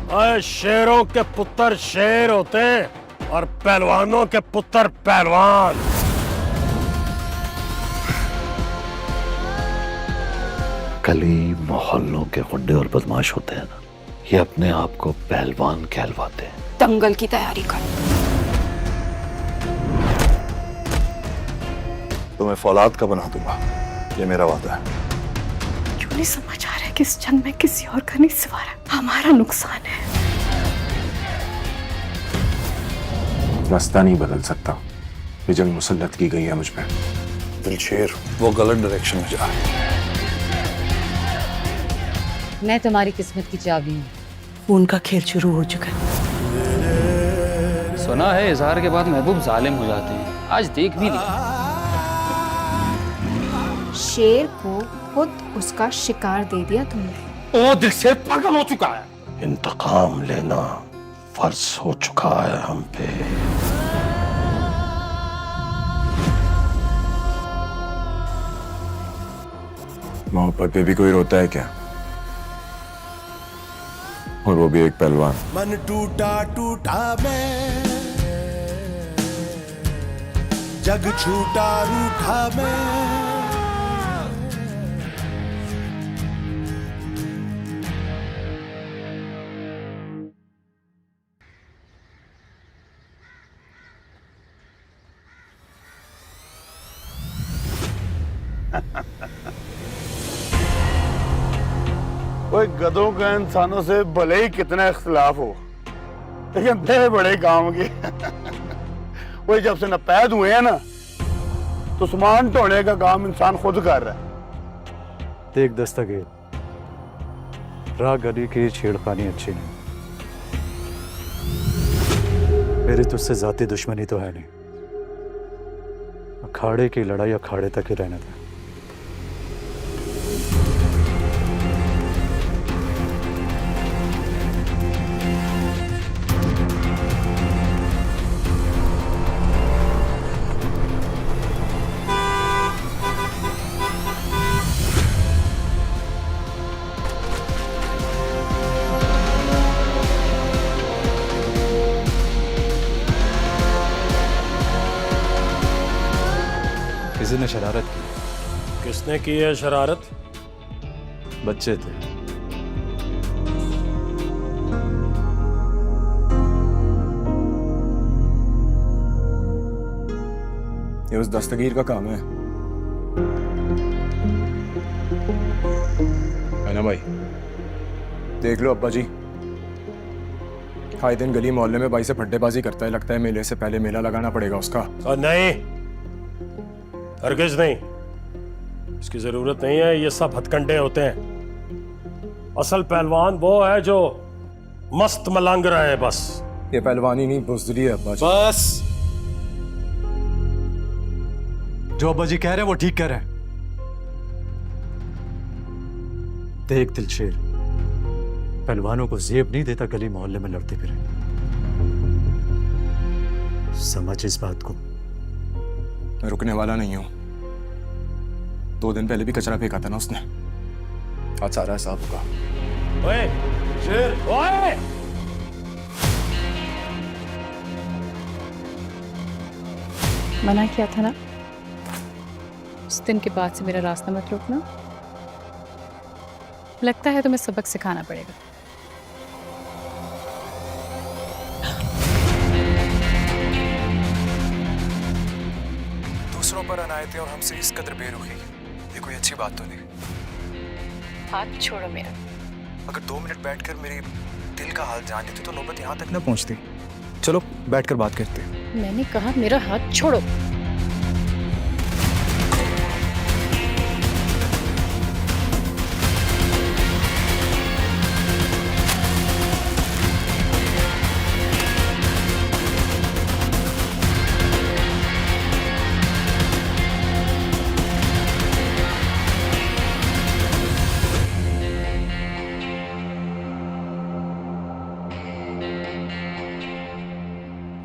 अरे शेरों के पुत्र शेर होते हैं और पहलवानों के पुत्र पहलवान। गली मोहल्लों के गुंडे और बदमाश होते हैं ना, ये अपने आप को पहलवान कहलवाते हैं। दंगल की तैयारी कर। तो मैं फौलाद का बना दूंगा, ये मेरा वादा है। क्यों नहीं समझ आ रहा है कि इस जंग में किसी और का नहीं सवार है, हमारा नुकसान है। रास्ता नहीं बदल सकता, ये जंग मुसल्लत की गई है मुझ पे। दिलशेर वो गलत डायरेक्शन में जा रहा है। मैं तुम्हारी किस्मत की चाबी हूँ। उनका खेल शुरू हो चुका है। सुना है इजहार के बाद महबूब जालिम हो जाते हैं, आज देख भी लिया। शेर को खुद उसका शिकार दे दिया तुमने। ओ दिलशेर पागल हो चुका है। इंतकाम लेना फर्ज हो चुका है हम पे। मोहब्बत पे भी कोई रोता है क्या? और वो भी एक पहलवान। मन टूटा टूटा मैं, जग छूटा रूठा मैं। कोई गधों का इंसानों से भले ही कितना इख्तिलाफ हो, लेकिन थे बड़े काम के। वही जब से पैद हुए हैं ना, तो सामान ढोने का काम इंसान खुद कर रहा है। देख दस्तगीर, राह गली की छेड़खानी अच्छी नहीं। मेरी तुझसे जाती दुश्मनी तो है नहीं। अखाड़े की लड़ाई अखाड़े तक ही रहने दे। किसी ने शरारत की। किसने की है शरारत? बच्चे थे। ये उस दस्तगीर का काम है ना भाई? देख लो अब्बा जी, आए दिन गली मोहल्ले में भाई से फड्डेबाजी करता है। लगता है मेले से पहले मेला लगाना पड़ेगा उसका। और नहीं, हरगिज नहीं, इसकी जरूरत नहीं है। ये सब हथकंडे होते हैं। असल पहलवान वो है जो मस्त मलंग रहा है। बस ये पहलवानी नहीं, बुज़दिली है अब्बा जी। बस, जो अब्बा जी कह रहे हैं वो ठीक कह रहे हैं। देख दिलशेर, पहलवानों को जेब नहीं देता गली मोहल्ले में लड़ते फिरे। समझ इस बात को। मैं रुकने वाला नहीं हूं। 2 दिन पहले भी कचरा फेंका था ना उसने। आज सारा हिसाब होगा। ओए शेर, ओए! मना किया था ना, उस दिन के बाद से मेरा रास्ता मत रोकना। लगता है तुम्हें सबक सिखाना पड़ेगा। दूसरों पर अनायतें और हमसे इस कदर बेरुखी, ये कोई अच्छी बात तो नहीं। हाथ छोड़ो मेरा। अगर 2 मिनट बैठकर मेरे दिल का हाल जान लेते तो नौबत यहाँ तक न पहुँचती। चलो बैठकर बात करते हैं। मैंने कहा मेरा हाथ छोड़ो।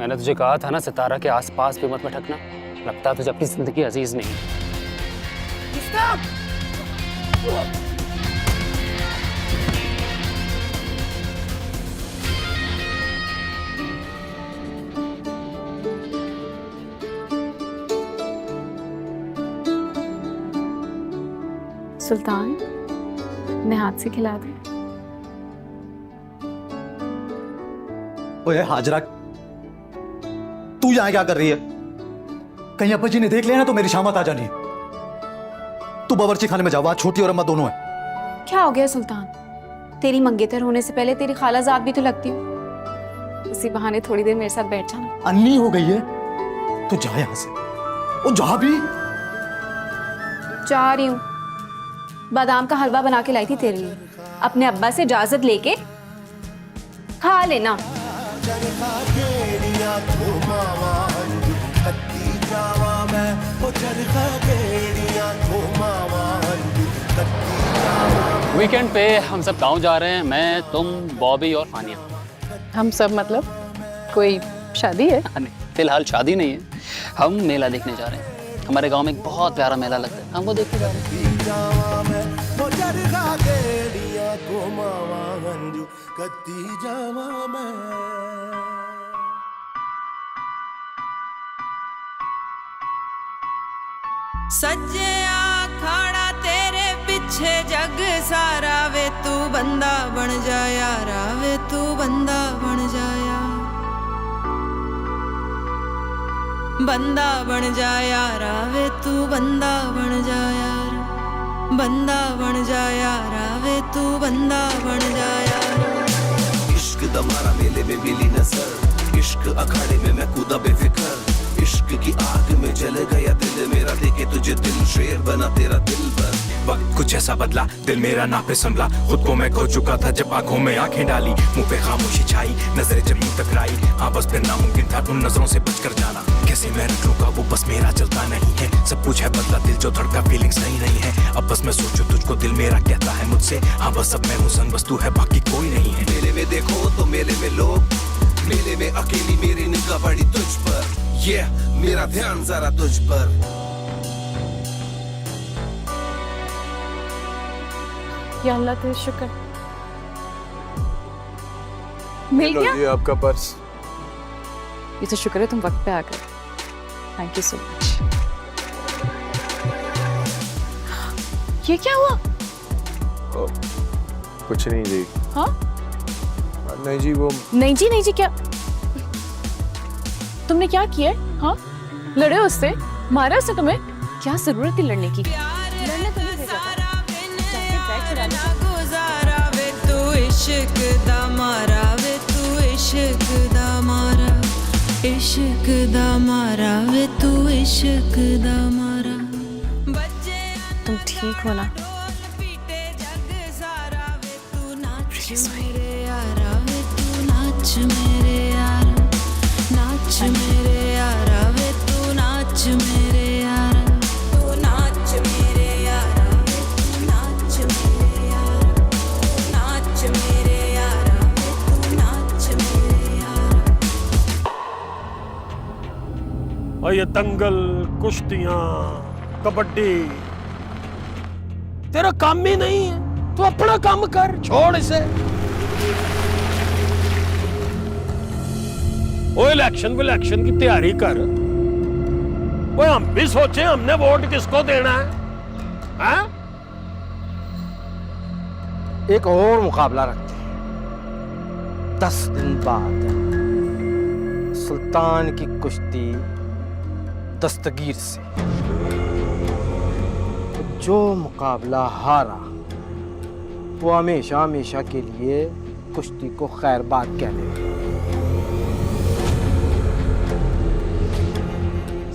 मैंने तुझे कहा था ना, सितारा के आसपास भी मत भटकना। लगता है तुझे अपनी जिंदगी अजीज नहीं। सुल्तान, अपने हाथ से खिला दे। ओए हाजरा, तू यहाँ क्या कर रही है? कहीं अब्बा जी ने देख लिया ना तो मेरी शामत आ जानी है। तू बावर्ची खाने में जा, वहां छोटी और अम्मा दोनों है। क्या हो गया सुल्तान? तेरी मंगेतर होने से पहले तेरी खालाजाद भी तो लगती हो। उसी बहाने थोड़ी देर मेरे साथ बैठ जाना। अन्नी हो गई है, तू जा यहां से। ओ जा भी। जा रही हूँ। बादाम का हलवा बना के लाई थी तेरे लिए, अपने अब्बा से इजाजत लेके खा लेना। वीकेंड पे हम सब गांव जा रहे हैं, मैं, तुम, बॉबी और फानिया। हम सब मतलब कोई शादी है? नहीं, फिलहाल शादी नहीं है, हम मेला देखने जा रहे हैं। हमारे गांव में एक बहुत प्यारा मेला लगता है, हम वो देखने जा रहे हैं। सज्जे आखाड़ा तेरे पीछे जग सारा वे तू बंदा बन जा यारा, वे तू बंदा बन जाया, बंदा बन जा यारा, वे तू बंदा बन जा यारा, बंदा बन जा यारा, वे तू बंदा बन जा यारा। इश्क दमारा मेले में मिली नजर, इश्क अखाड़े में मैं कूदा बेफिक्र, इश्क की आग में जल गया दिल मेरा, देखे तुझे दिल शेर बना तेरा दिल भर। वक्त कुछ ऐसा बदला, दिल मेरा ना पे संभला, खुद को मैं खो चुका था जब आंखों में आंखें डाली, मुंह पे खामोशी छाई, नजरें जब यूं टकराई, हाँ बस फिर नामुमकिन था उन नजरों से बचकर जाना। कैसे मैं रख लूंगा वो बस मेरा चलता नहीं है, सब कुछ है बदला, दिल जो धड़का फीलिंग्स नहीं है। अब बस मैं सोचूं तुझको दिल मेरा कहता है मुझसे, हाँ बस अब मैं हूँ संग, बस तू है बाकी कोई नहीं है। मेले में देखो तो मेले में लोग, मेले में अकेली मेरी निगाह पड़ी तुझ पर, ये मेरा ध्यान जरा तुझ पर। या अल्लाह तेरा शुक्र, मिल गया ये आपका पर्स। ये तो शुक्र है तुम वक्त पे आ गए। Thank you so much. ये क्या हुआ? कुछ नहीं जी। हाँ? नहीं जी, वो नहीं जी, नहीं जी, क्या तुमने क्या किया? हाँ, लड़े उससे, मारा उससे? तुम्हें क्या जरूरत थी लड़ने की? लड़ने तो नहीं भेजा था। जाके बैग चुरा लो। गुजारा वे तू इश्क दा मारा, वे तू इश्क दा मारा, इश्क दा मारा, वे तू इश्क दा मारा। तुम ठीक हो ना? मेरे यारा, वे तू नाच मेरे यारा, नाच मेरे यारा, वे तू नाच मेरे यारा, तू नाच मेरे यारा, वे तू नाच मेरे यारा, नाच मेरे यारा, वे तू नाच मेरे यारा। और ये दंगल, कुश्तियां, कबड्डी तेरा काम ही नहीं है, तू अपना काम कर, छोड़ इसे। वो इलेक्शन की तैयारी कर। वो हम भी सोचे हमने वोट किसको देना है, हाँ? एक और मुकाबला रखते हैं 10 दिन बाद, सुल्तान की कुश्ती दस्तगीर से। जो मुकाबला हारा वो हमेशा हमेशा के लिए कुश्ती को खैरबाद कह देगा।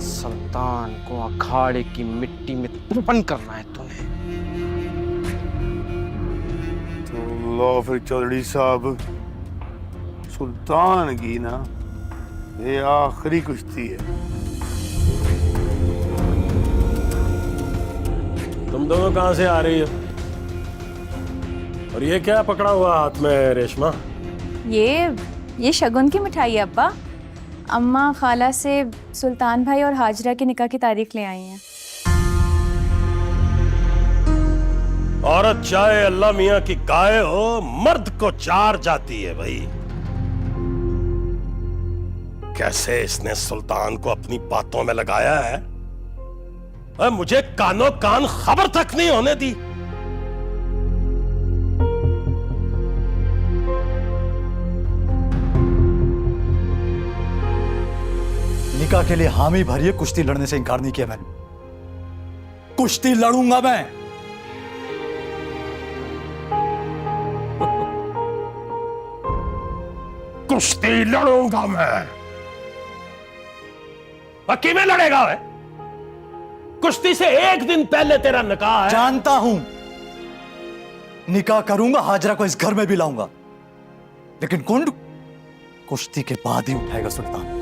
सुल्तान को अखाड़े की मिट्टी में दफन करना है तूने। तो लो फिर चौधरी साहब, सुल्तान की ना ये आखिरी कुश्ती है। तुम दोनों कहां से आ रही हो? और ये क्या पकड़ा हुआ हाथ में रेशमा? ये शगुन की मिठाई है अब्बा। अम्मा खाला से सुल्तान भाई और हाजरा के निकाह की तारीख ले आई हैं। औरत चाहे अल्लाह मियां की गाय हो, मर्द को चार जाती है भाई। कैसे इसने सुल्तान को अपनी बातों में लगाया है, मुझे कानो कान खबर तक नहीं होने दी। निकाह के लिए हामी भरी है, कुश्ती लड़ने से इनकार नहीं किया मैंने। कुश्ती लड़ूंगा मैं। कुश्ती लड़ूंगा मैं। बाकी में लड़ेगा है? कुश्ती से एक दिन पहले तेरा निकाह है। जानता हूं, निकाह करूंगा, हाजरा को इस घर में भी लाऊंगा, लेकिन कुंड कुश्ती के बाद ही उठाएगा सुल्तान।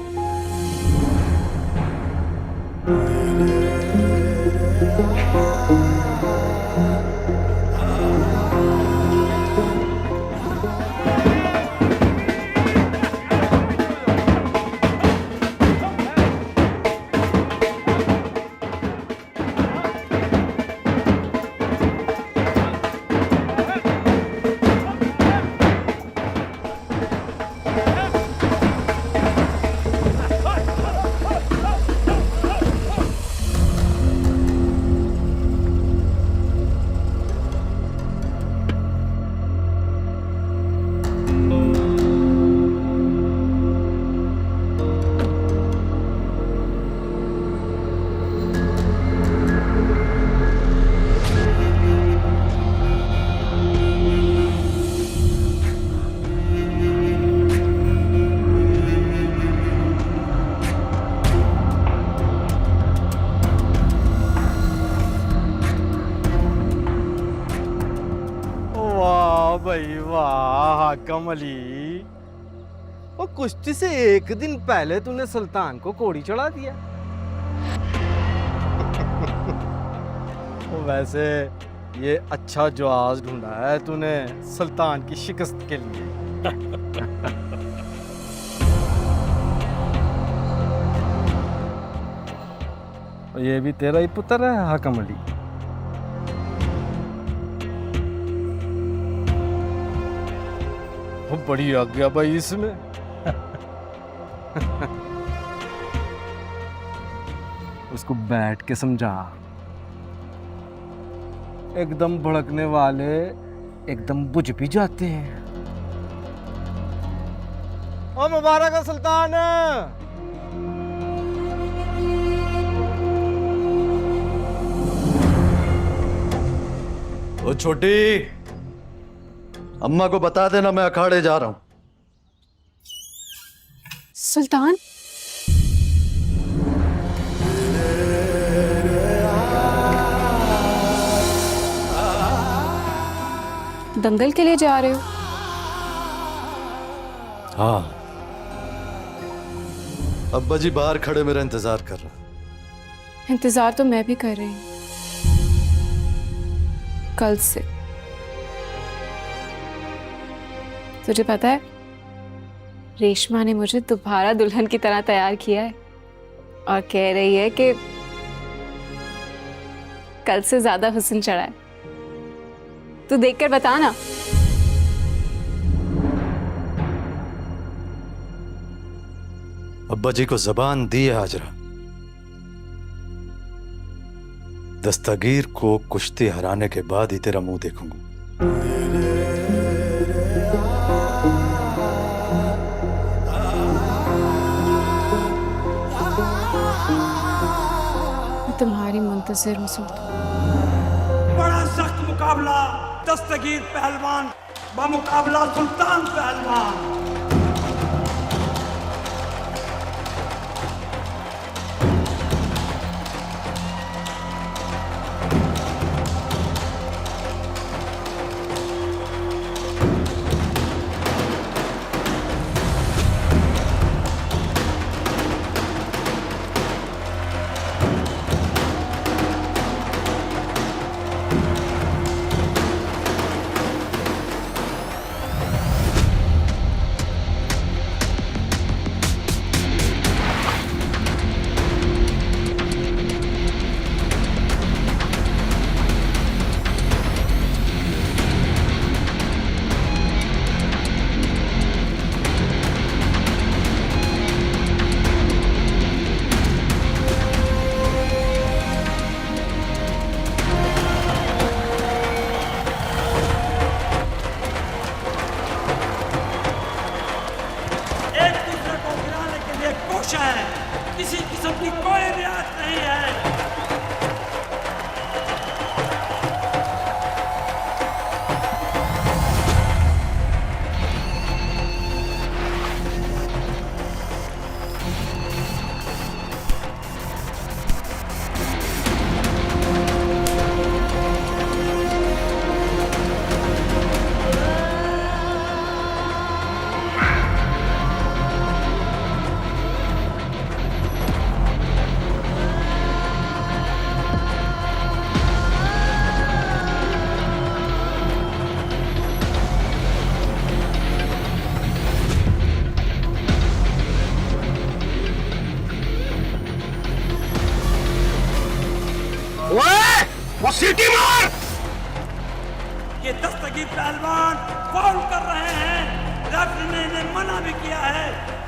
भाई वाह हाकम अली, और कुश्ती से एक दिन पहले तूने सुल्तान को कोड़ी चढ़ा दिया। वैसे ये अच्छा जवाब ढूंढा है तूने सुल्तान की शिकस्त के लिए। और ये भी तेरा ही पुत्र है हाकम अली। वो बड़ी आज्ञा भाई इसमें। उसको बैठ के समझा। एकदम भड़कने वाले एकदम बुझ भी जाते हैं। ओ मुबारक सुल्तान। ओ छोटी, अम्मा को बता देना मैं अखाड़े जा रहा हूं। सुल्तान, दंगल के लिए जा रहे हो? हाँ, अब्बा जी बाहर खड़े मेरा इंतजार कर रहे हैं। इंतजार तो मैं भी कर रही हूँ कल से। तुझे पता है, रेशमा ने मुझे दोबारा दुल्हन की तरह तैयार किया है और कह रही है कि कल से ज्यादा हुस्न चढ़ा है। तू देखकर बता ना। अब्बा जी को जबान दी है हाजरा, दस्तगीर को कुश्ती हराने के बाद ही तेरा मुंह देखूंगा। तुम्हारी मुंतजिर हूं सुल्तान। बड़ा सख्त मुकाबला, दस्तगीर पहलवान बमुकाबला सुल्तान पहलवान।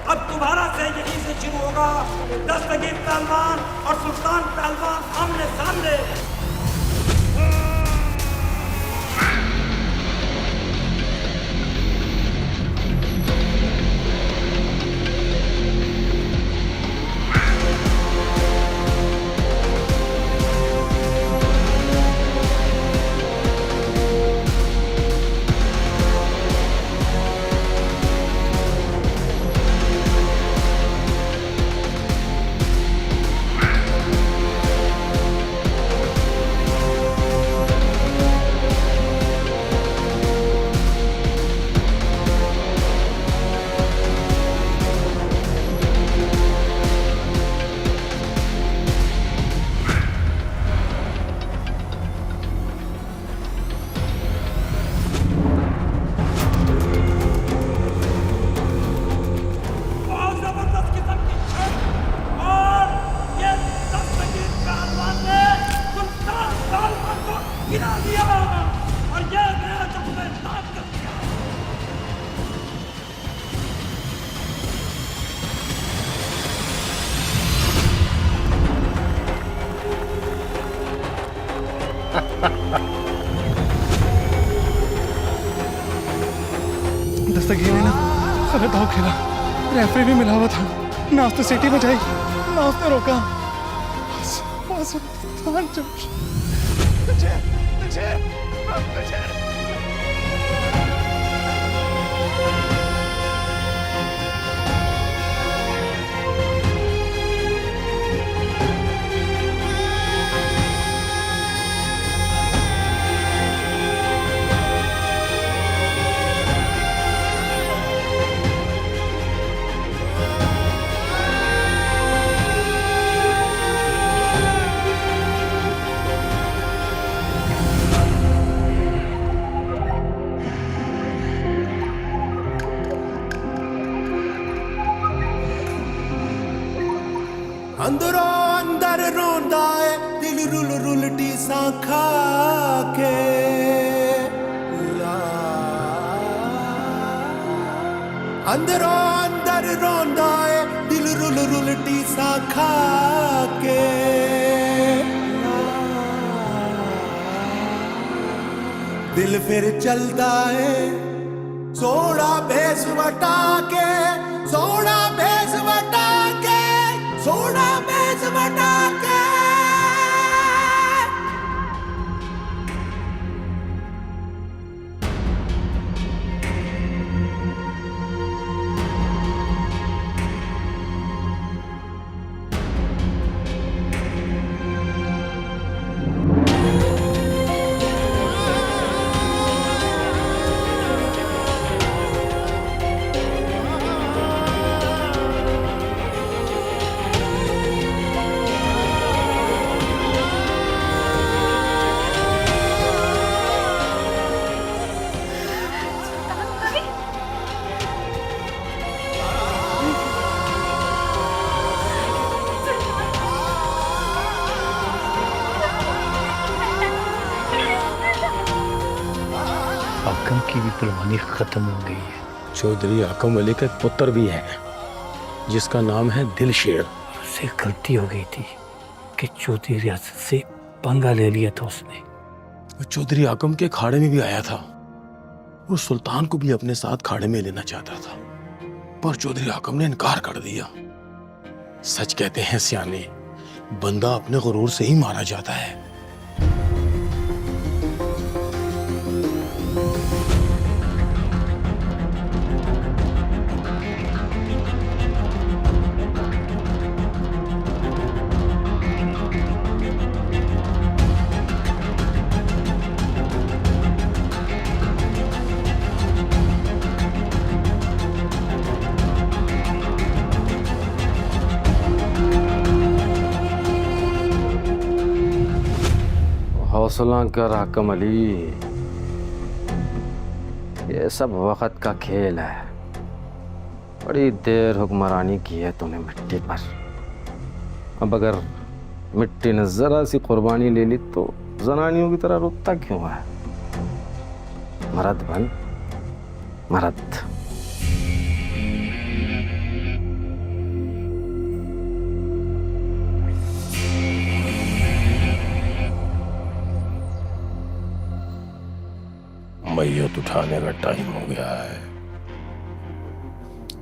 अब दोबारा से यहीं से शुरू होगा। दस्तगीर पहलवान और सुल्तान पहलवान आमने सामने। दस्तगीर ने ना गलत दाव खेला, रेफरी भी मिला हुआ था, ना उसने सीटी बजाई ना उसने रोका। अंदरों अंदर रोंदा है दिल रुल रुलटी सा खा के अंदरों अंदर रोंदा है दिल रुल रुलटी सा खा के दिल फिर चलता है सोड़ा भेस वटा के सोड़ा भेस वटा के सोड़ा भेस वटा के आकम की भी पहलवानी खत्म हो गई है। चौधरी आकम अली का एक पुत्र भी है जिसका नाम है दिलशेर। उससे गलती हो गई थी कि चौधरी रियासत से पंगा ले लिया था उसने। वो चौधरी आकम के खाड़े में भी आया था। वो सुल्तान को भी अपने साथ खाड़े में लेना चाहता था, पर चौधरी आकम ने इनकार कर दिया। सच कहते हैं सियाने, बंदा अपने गुरूर से ही मारा जाता है। हौसला कर हाकम अली, ये सब वक्त का खेल है। बड़ी देर हुक्मरानी की है तूने मिट्टी पर। अब अगर मिट्टी ने जरा सी कुर्बानी ले ली तो जनानियों की तरह रुकता क्यों है? मर्द बन, मर्द। मैयत उठाने का टाइम हो गया है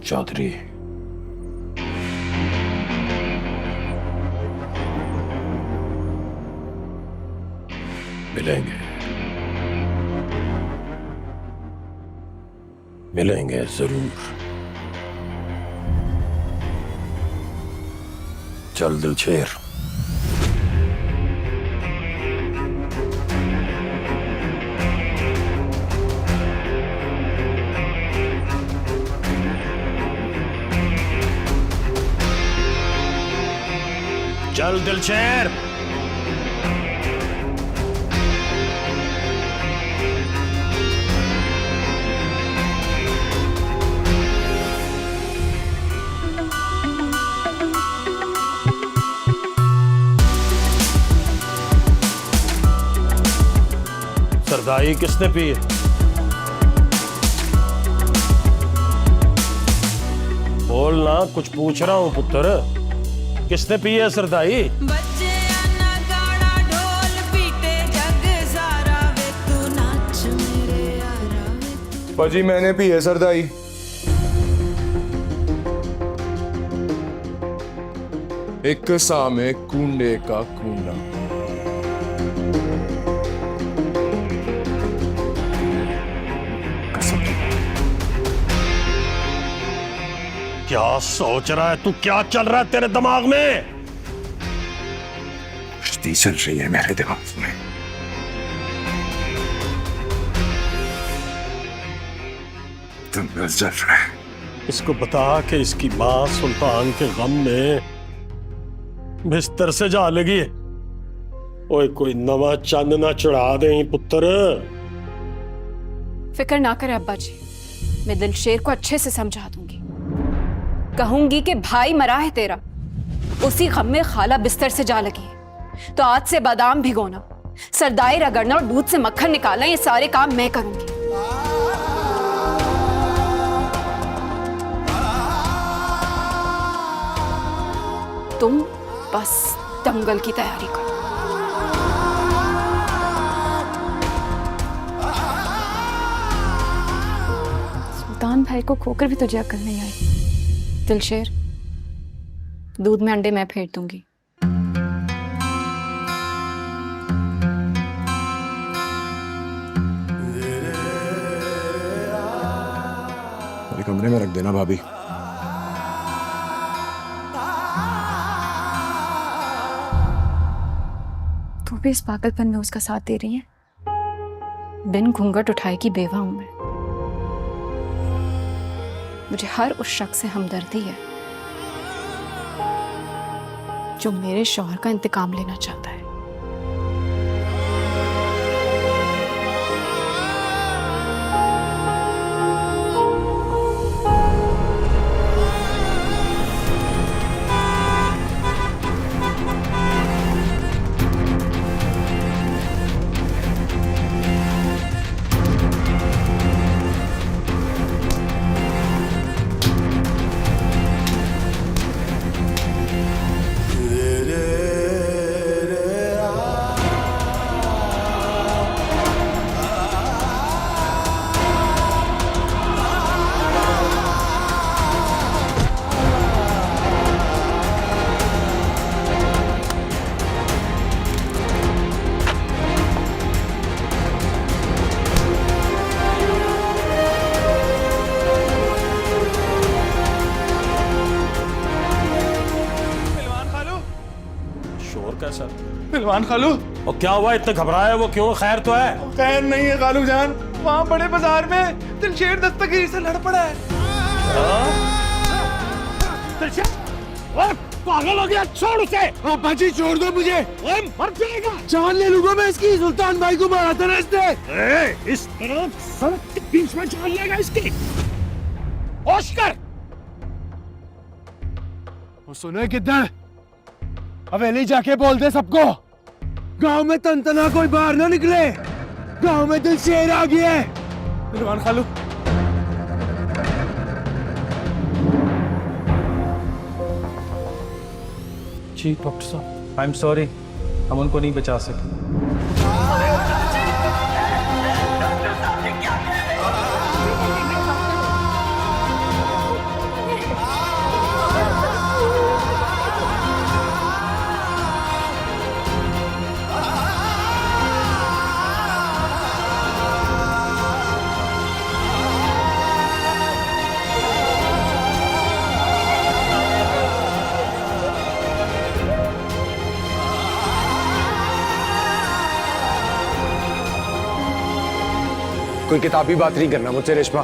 चौधरी। मिलेंगे मिलेंगे जरूर। चल दिलशेर। चल दिलशेर। सरदाई किसने पी है? बोल ना, कुछ पूछ रहा हूं पुत्र। किसने पी है सरदाई? पाजी मैंने पी है सरदाई। एक सामे कूंडे का कूंडा। क्या सोच रहा है तू? क्या चल रहा है तेरे दिमाग में? कुश्ती चल रही है मेरे दिमाग में। तुम चल रहा है। इसको बता कि इसकी मां सुल्तान के गम में बिस्तर से जा लगी है। ओए कोई नवा चंद ना चढ़ा दे पुत्र। फिक्र ना करे अब्बा जी, मैं दिलशेर को अच्छे से समझा दूंगी। कहूंगी कि भाई मरा है तेरा, उसी गम में खाला बिस्तर से जा लगी है। तो आज से बादाम भिगोना, सरदाई रगड़ना और दूध से मक्खन निकालना, ये सारे काम मैं करूंगी। तुम बस दंगल की तैयारी करो। सुल्तान भाई को खोकर भी तुझे अकल नहीं आई। दिलशेर, दूध में अंडे मैं फेंट दूंगी। मेरे कमरे में रख देना भाभी। तू भी इस पागलपन में उसका साथ दे रही है? बिन घूंघट उठाए की बेवा हूं मैं। मुझे हर उस शख्स से हमदर्दी है जो मेरे शौहर का इंतकाम लेना चाहता है। पहलवान खालू। और क्या हुआ? इतना घबराया वो क्यों? खैर तो है? खैर नहीं है खालू जान, वहाँ बड़े बाजार में दिलशेर दस्तगीर से लड़ पड़ा है। पागल हो गया? छोड़ उसे। पापा जी छोड़ दो मुझे, मर जाएगा। जान ले लूंगा मैं इसकी। सुल्तान भाई को मारा था ना इसने। इस तरह सड़क के बीच में जान लेगा इसकी। होश कर। वो सुने किधर? हवेली जाके बोल दे सबको, गांव में तनतना कोई बाहर ना निकले। गांव में दिलशेर आ गया है। पहलवान खालू। जी डॉक्टर साहब, आई एम सॉरी, हम उनको नहीं बचा सके। कोई किताबी बात नहीं करना मुझसे रेशमा।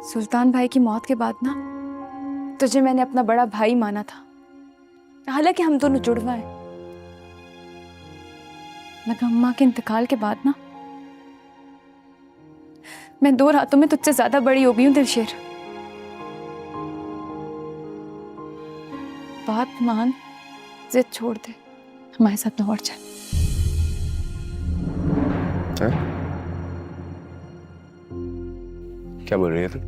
सुल्तान भाई की मौत के बाद ना तुझे मैंने अपना बड़ा भाई माना था, हालांकि हम दोनों जुड़वा हैं। मगर अम्मा के इंतकाल के बाद ना मैं 2 रातों में तुझसे ज्यादा बड़ी हो गई हूं दिलशेर। बात मान, जिद छोड़ दे, हमारे साथ लाहौर चल। क्या बोल रही है तू?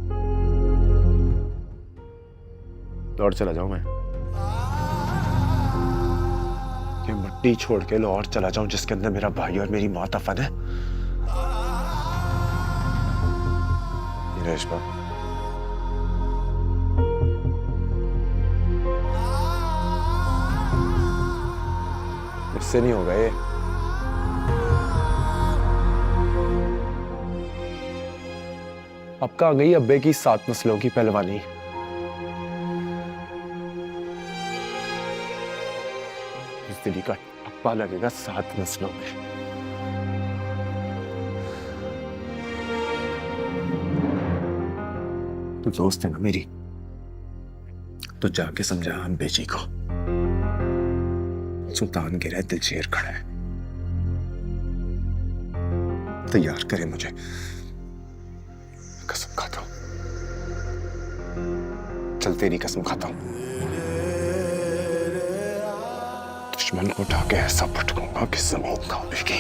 लाहौर चला जाऊं मैं? ये मिट्टी छोड़ के लाहौर चला जाऊं जिसके अंदर मेरा भाई और मेरी माँ दफन है? रेशमा, इससे नहीं होगा ये। अब कहाँ गई अब्बे की 7 नस्लों की पहलवानी? इस दिल्ली का टप्पा लगेगा 7 नस्लों में। तू दोस्त है ना मेरी, तो जाके समझा अब्बे जी को सुल्तान गिरा है, दिलशेर खड़ा है, तैयार करे मुझे। कसम खाता हूं, चल तेरी कसम खाता हूं, दुश्मन को उठा के ऐसा पटकूंगा कि जमीन कांपेगी।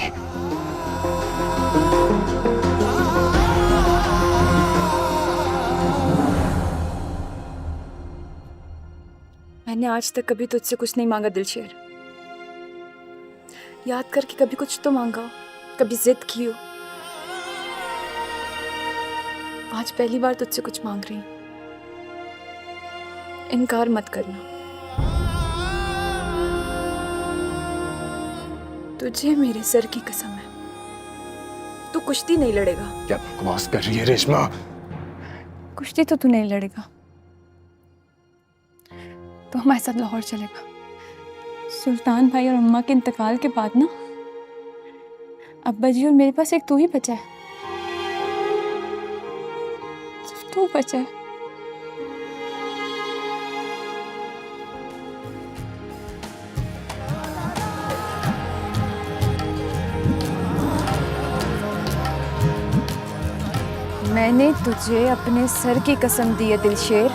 मैंने आज तक कभी तुझसे कुछ नहीं मांगा दिलशेर। याद करके कभी कुछ तो मांगा हो, कभी जिद की हो। आज पहली बार तुझसे कुछ मांग रही हूं, इनकार मत करना। तुझे मेरे सर की कसम है, तू कुश्ती नहीं लड़ेगा। क्या बकवास कर रही है रेशमा? कुश्ती तो तू नहीं लड़ेगा, तो हमारे साथ लाहौर चलेगा। सुल्तान भाई और अम्मा के इंतकाल के बाद ना अब्बा जी और मेरे पास एक तू ही बचा है, सिर्फ तू बचा है। मैंने तुझे अपने सर की कसम दी है दिलशेर।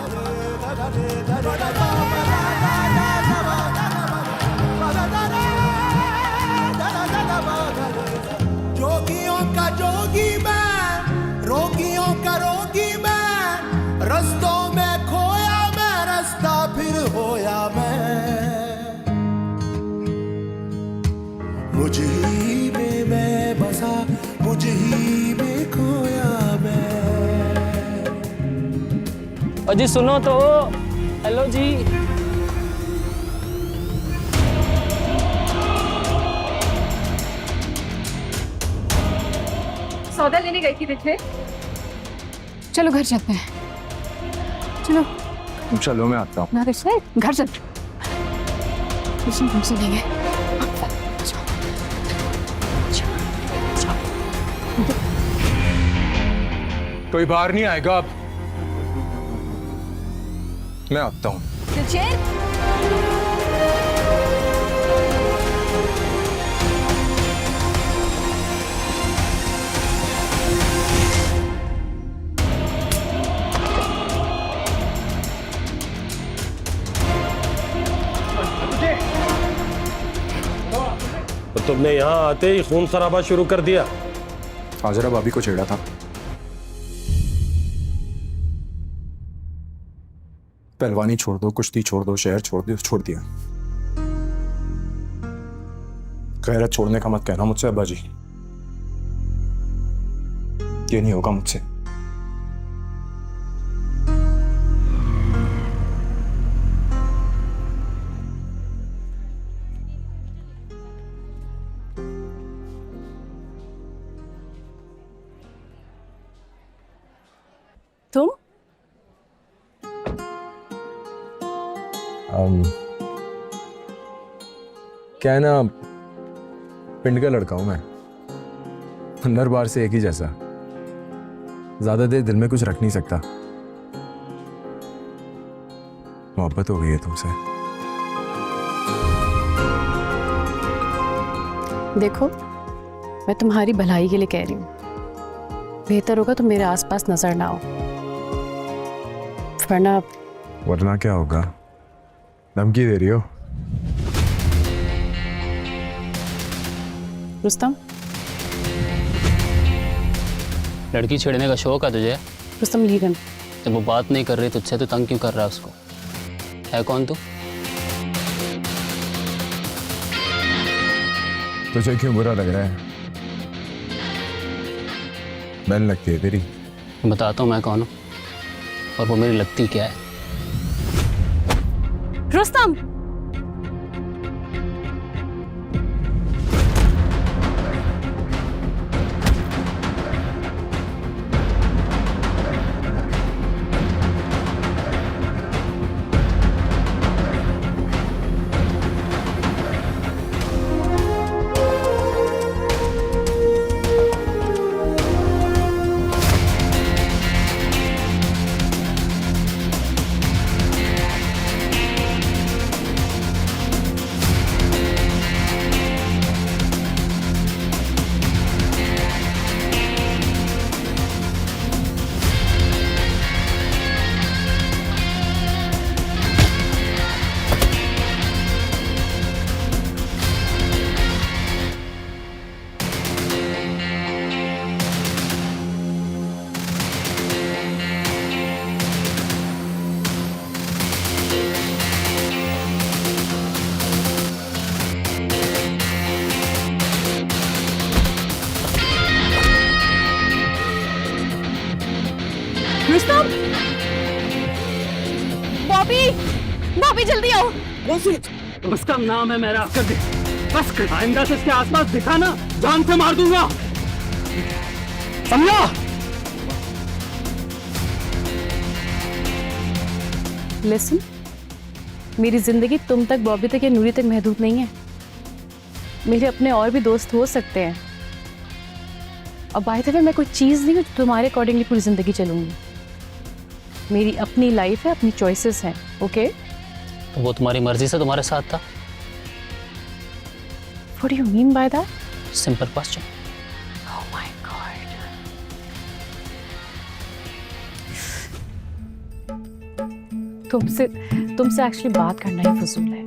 जोगियों का जोगी मैं, रोगियों का रोगी मैं, रस्तों में खोया मैं, रास्ता फिर होया मैं। मुझ ही में मैं बसा, मुझ ही में खोया मैं। अजी सुनो तो, हेलो जी। सौदा लेने गई थी तुझे। चलो घर चलते हैं, चलो। तुम चलो, मैं आता हूँ। ना रिश्ते, घर चल। हम चलेंगे। कोई बाहर नहीं आएगा अब, मैं आता हूँ। तो तुमने यहाँ आते ही खून खराबा शुरू कर दिया। हाजरा भाभी को छेड़ा था। पहलवानी छोड़ दो, कुश्ती छोड़ दो, शहर छोड़ दो, छोड़ दिया। गैरत छोड़ने का मत कहना मुझसे अब्बा जी, ये नहीं होगा मुझसे। तुम क्या है ना, पिंड का लड़का हूं मैं, अंदर बाहर से एक ही जैसा। ज्यादा देर दिल में कुछ रख नहीं सकता। मोहब्बत हो गई है तुमसे। देखो, मैं तुम्हारी भलाई के लिए कह रही हूँ, बेहतर होगा तुम मेरे आसपास नजर ना आओ, वरना क्या होगा? धमकी दे रही हो? रुस्तम, लड़की छेड़ने का शौक है तुझे? रुस्तम लीगन, जब वो बात नहीं कर रही तुझसे तो तंग क्यों कर रहा है उसको? है कौन तू? तुझे क्यों बुरा लग रहा है? बहन लगती है तेरी। बताता हूँ मैं कौन हूँ और वो मेरी लगती क्या है। रुस्तम, रुस्तम, बॉबी, बॉबी जल्दी आओ। उसका नाम है मेरा, कर दे बस कर। आइंदा से इसके आसपास दिखा ना, जान से मार दूंगा, समझा? लिसन, मेरी जिंदगी तुम तक, बॉबी तक या नूरी तक महदूद नहीं है। मेरे अपने और भी दोस्त हो सकते हैं। और बाय द वे, मैं कोई चीज़ नहीं हूँ जो तुम्हारे अकॉर्डिंगली पूरी जिंदगी चलूंगी। मेरी अपनी लाइफ है, अपनी चॉइसेस हैं, ओके? तो वो तुम्हारी मर्जी से तुम्हारे साथ था? What do you mean by that? Simple question. Oh my God. तुमसे एक्चुअली बात करना ही फजूल है।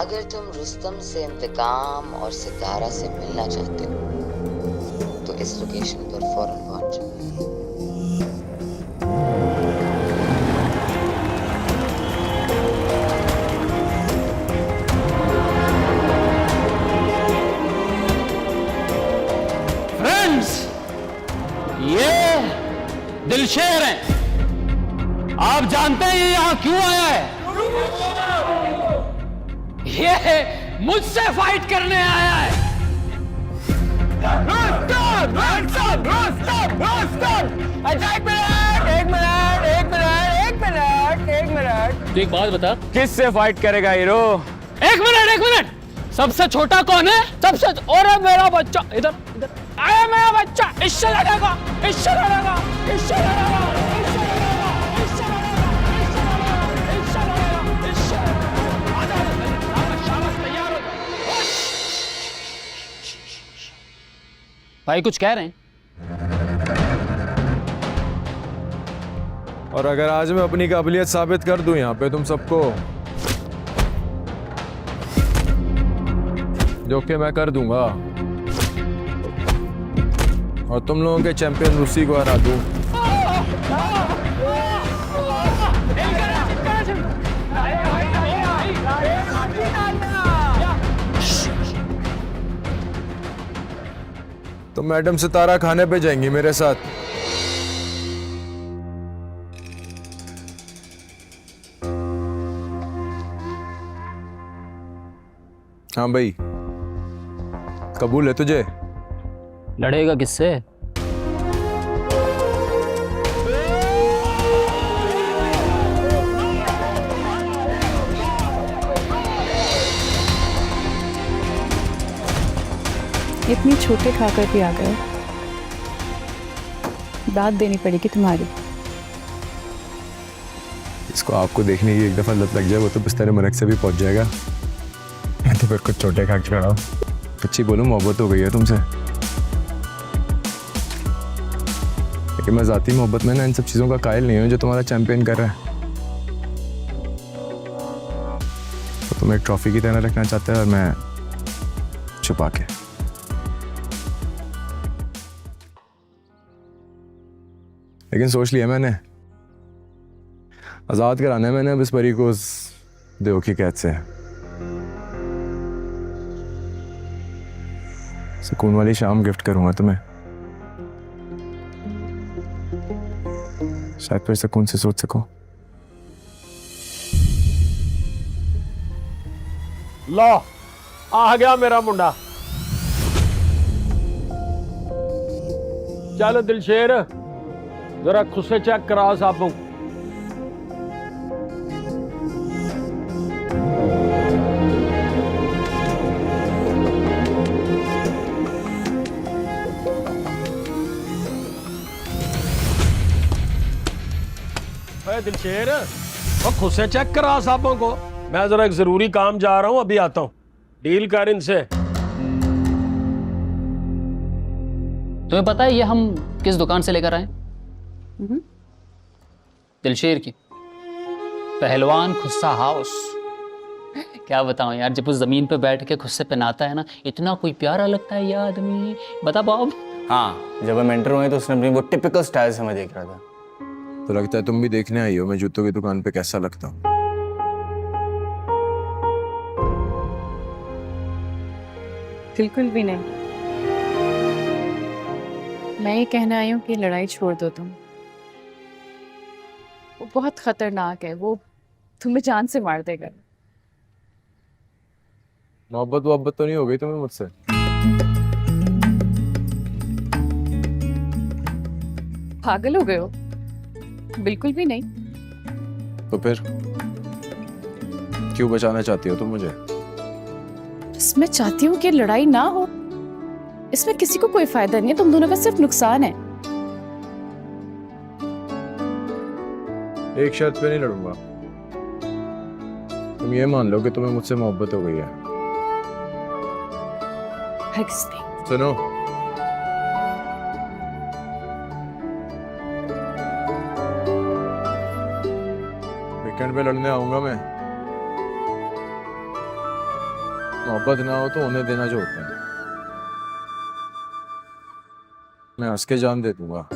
अगर तुम रुस्तम से इंतकाम और सितारा से मिलना चाहते हो तो इस लोकेशन पर फौरन पहुंच जाओ। फ्रेंड्स, ये दिलशेर हैं। आप जानते हैं ये यहाँ क्यों आया है? ये मुझसे फाइट करने आया है। एक बात बता, किससे फाइट करेगा हीरो? एक मिनट, सबसे छोटा कौन है? सबसे और है मेरा बच्चा। इधर इधर आया मेरा बच्चा, इससे लड़ेगा, इससे लड़ेगा, इससे लड़ेगा, इससे लड़ेगा, इससे लड़ेगा, इससे लड़ेगा, इससे लड़ेगा, इससे लड़ेगा। आजा, शाबाश, तैयार हो। भाई कुछ कह रहे हैं? और अगर आज मैं अपनी काबिलियत साबित कर दूं यहाँ पे तुम सबको, जो कि मैं कर दूंगा, और तुम लोगों के चैंपियन रूसी को हरा दूं, तो मैडम सितारा खाने पे जाएंगी मेरे साथ। हाँ भाई, कबूल है तुझे? लड़ेगा किससे? इतनी छोटे खाकर भी आ गए, दाद देनी पड़ेगी तुम्हारी। इसको आपको देखने की एक दफा लत लग जाए, वो तो बिस्तर मरक से भी पहुंच जाएगा। मैं तो फिर कुछ छोटे खा के खड़ा हूँ। सच्ची बोलूं, मोहब्बत हो गई है तुमसे। लेकिन मैं जाती मोहब्बत में ना इन सब चीजों का कायल नहीं हूँ जो तुम्हारा चैंपियन कर रहा है। तो तुम एक ट्रॉफी की तरह रखना चाहते हो और मैं छुपा के। लेकिन सोच लिया मैंने, आजाद कराना है मैंने अब इस परी को उस देव की कैद से। सुकून वाली शाम गिफ्ट करूंगा तुम्हें, शायद फिर सुकून से सोच सको। लो आ गया मेरा मुंडा। चल दिलशेर, जरा खुद से चेक करा साबू। दिलशेर, और खुद से चेक करा साबों को। मैं जरा एक जरूरी काम जा रहा हूं, अभी आता हूं। डील कर इनसे। तुम्हें पता है ये हम किस दुकान से लेकर आए? दिलशेर की पहलवान खुस्सा हाउस। क्या बताऊं यार, जब उस जमीन पे बैठ के खुद से पहनाता है ना, इतना कोई प्यारा लगता है ये आदमी। बता बॉब। हाँ, जब हम एंटर हुए तो उसने अपनी वो टिपिकल स्टाइल से हमें देख रहा था। तो लगता है तुम भी देखने आई हो मैं जूतों की दुकान पे कैसा लगता हूँ। बिल्कुल भी नहीं। मैं ये कहना आई हूँ कि लड़ाई छोड़ दो तुम। वो बहुत खतरनाक है, वो तुम्हें जान से मार देगा। मोहब्बत तो नहीं हो गई तुम्हें मुझसे? पागल हो गए हो? बिल्कुल भी नहीं। तो फिर क्यों बचाना चाहती हो तुम मुझे? मैं चाहती हूँ कि लड़ाई ना हो। इसमें किसी को कोई फायदा नहीं है, तुम दोनों का सिर्फ नुकसान है। एक शर्त पे नहीं लड़ूंगा। तुम ये मान लो कि तुम्हें मुझसे मोहब्बत हो गई है। सुनो, वीकेंड पे लड़ने आऊंगा मैं। मोहब्बत ना हो तो उन्हें देना जो होता है, मैं हंस के जान दे दूंगा।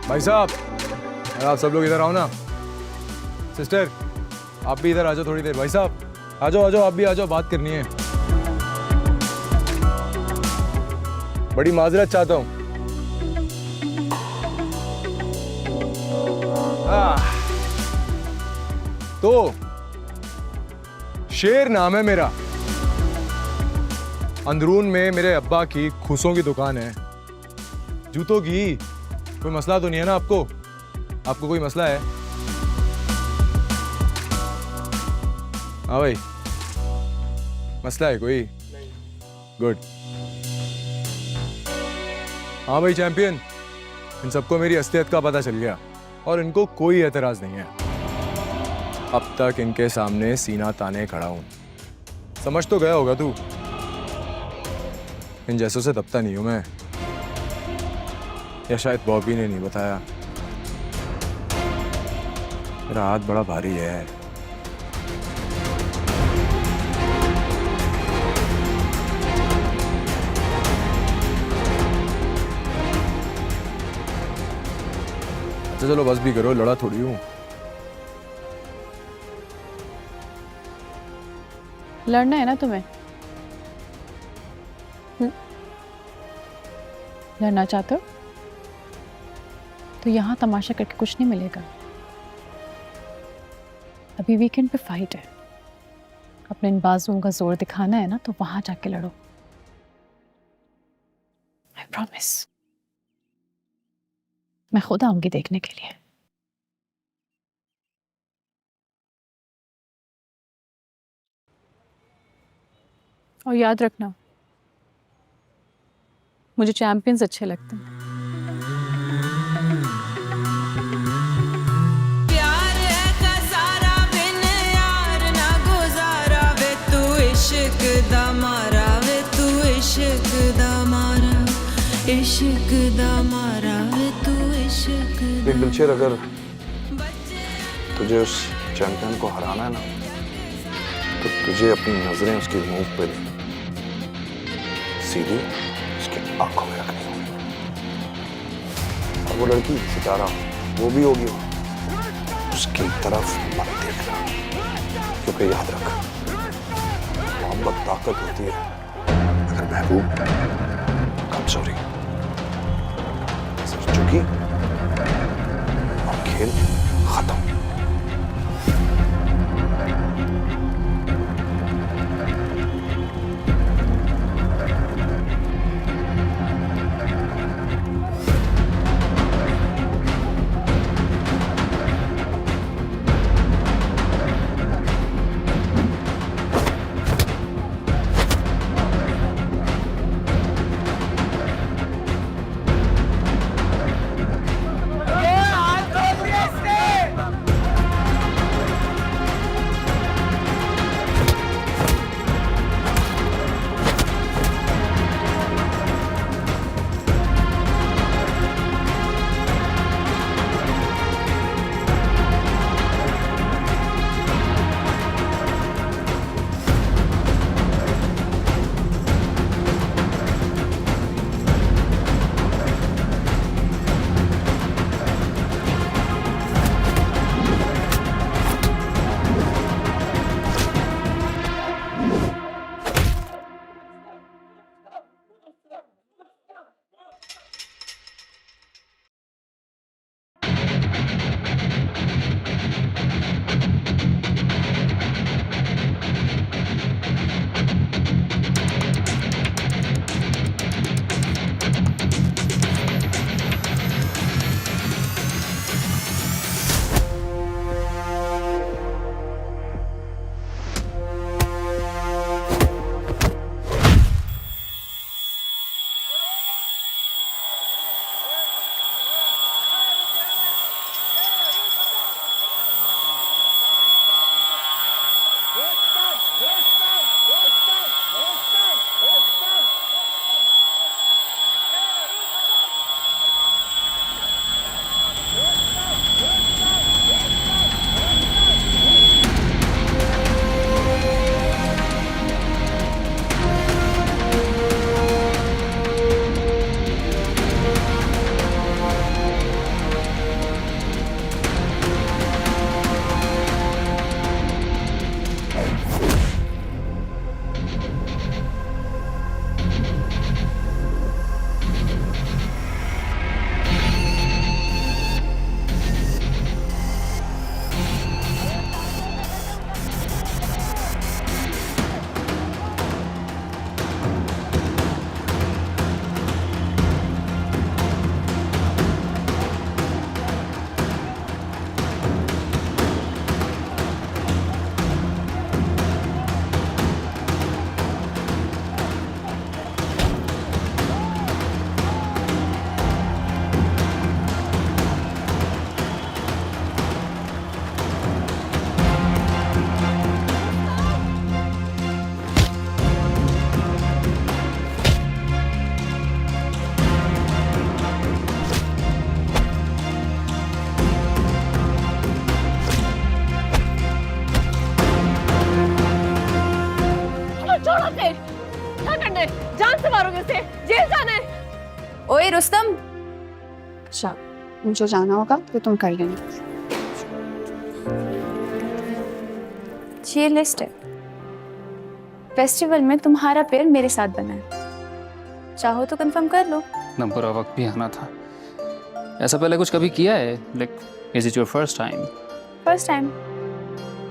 भाई साहब, आप सब लोग इधर आओ ना। सिस्टर, आप भी इधर आ जाओ थोड़ी देर। भाई साहब, आ जाओ आप भी आ जाओ, बात करनी है। बड़ी माजरत चाहता हूँ। तो शेर नाम है मेरा। अंदरून में मेरे अब्बा की खूसों की दुकान है, जूतों की। कोई मसला तो नहीं है ना आपको? आपको कोई मसला है? हाँ भाई, मसला है कोई? गुड। हाँ भाई चैंपियन, इन सबको मेरी असलियत का पता चल गया और इनको कोई एतराज नहीं है। अब तक इनके सामने सीना ताने खड़ा हूं। समझ तो गया होगा तू, इन जैसों से दबता नहीं हूं मैं। या शायद बॉबी ने नहीं बताया। मेरा हाथ बड़ा भारी है। अच्छा चलो बस भी करो, लड़ा थोड़ी हूँ। लड़ना है ना तुम्हें? लड़ना चाहते हो तो यहाँ तमाशा करके कुछ नहीं मिलेगा। अभी वीकेंड पे फाइट है, अपने इन बाजुओं का जोर दिखाना है ना तो वहां जाके लड़ो। आई प्रॉमिस, मैं खुद आऊंगी देखने के लिए। और याद रखना, मुझे चैंपियंस अच्छे लगते हैं। प्यार है खजारा बिन यार ना गुजारा वे तू इश्क दा मारा वे तू इश्क दा मारा इश्क दा मारा वे तू इश्क देख दिलशेर, अगर तुझे उस चैंपियन को हराना है ना, तो तुझे अपनी नजरें उसकी मुंह पे देनी, सीधी उसकी आंखों में रखनी होगी। और वो लड़की सितारा, वो भी होगी, उसकी तरफ मत देखना, क्योंकि याद रख, मोहब्बत ताकत होती है अगर महबूब कमजोरी। सिर्फ झुकी और खेल खत्म। ये हाथ को रुस्तम। अच्छा, मुझे जाना होगा तो तुम कर लेना। ये लिस्ट है। फेस्टिवल में तुम्हारा पेयर मेरे साथ बना है, चाहो तो कंफर्म कर लो। ना बुरा वक्त भी आना था। ऐसा पहले कुछ कभी किया है? Like is it your first time? First time,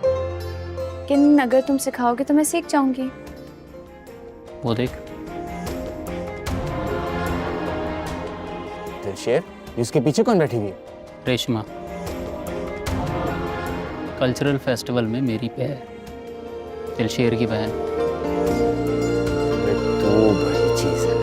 लेकिन अगर तुम सिखाओगे तो मैं सीख जाऊंगी। वो देख, दिलशेर, इसके पीछे कौन बैठी हुई है? रेशमा। कल्चरल फेस्टिवल में मेरी बहन, दिलशेर की बहन। तो बड़ी चीज है।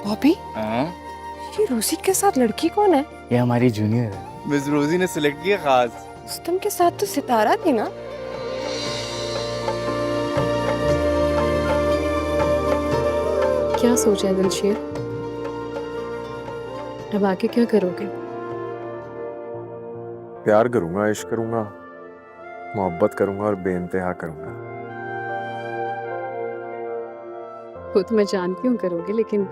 बॉबी, ये रोजी के साथ लड़की कौन है? ये हमारी जूनियर है। मिस रोजी ने सिलेक्ट किया खास। रुस्तम के साथ तो सितारा थी ना? क्या सोचा है दिलशेर? अब आके क्या करोगे? प्यार करूंगा, इश्क करूंगा, मोहब्बत करूंगा और बेइंतहा करूंगा। वो तो मैं जानती हूँ करोगे, लेकिन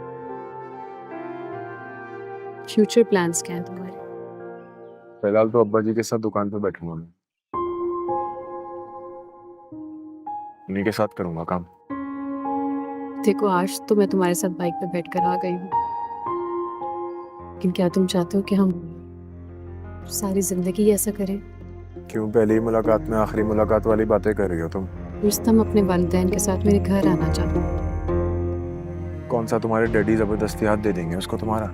फ्यूचर प्लान्स क्या है तुम्हारे? फिलहाल तो अब्बा जी के साथ दुकान पे बैठूंगा मैं, उन्हीं के साथ करूंगा काम। देखो, आज तो मैं तुम्हारे साथ बाइक पे बैठकर आ गई हूँ, लेकिन क्या तुम चाहते हो कि हम सारी जिंदगी ऐसा करें? क्यों पहली मुलाकात में आखिरी मुलाकात वाली बातें कर रही हो तुम? रुस्तम अपने वालिदैन के साथ मेरे घर आना चाहता हूँ। कौन सा तुम्हारे डैडी जबरदस्ती हाथ दे देंगे उसको तुम्हारा?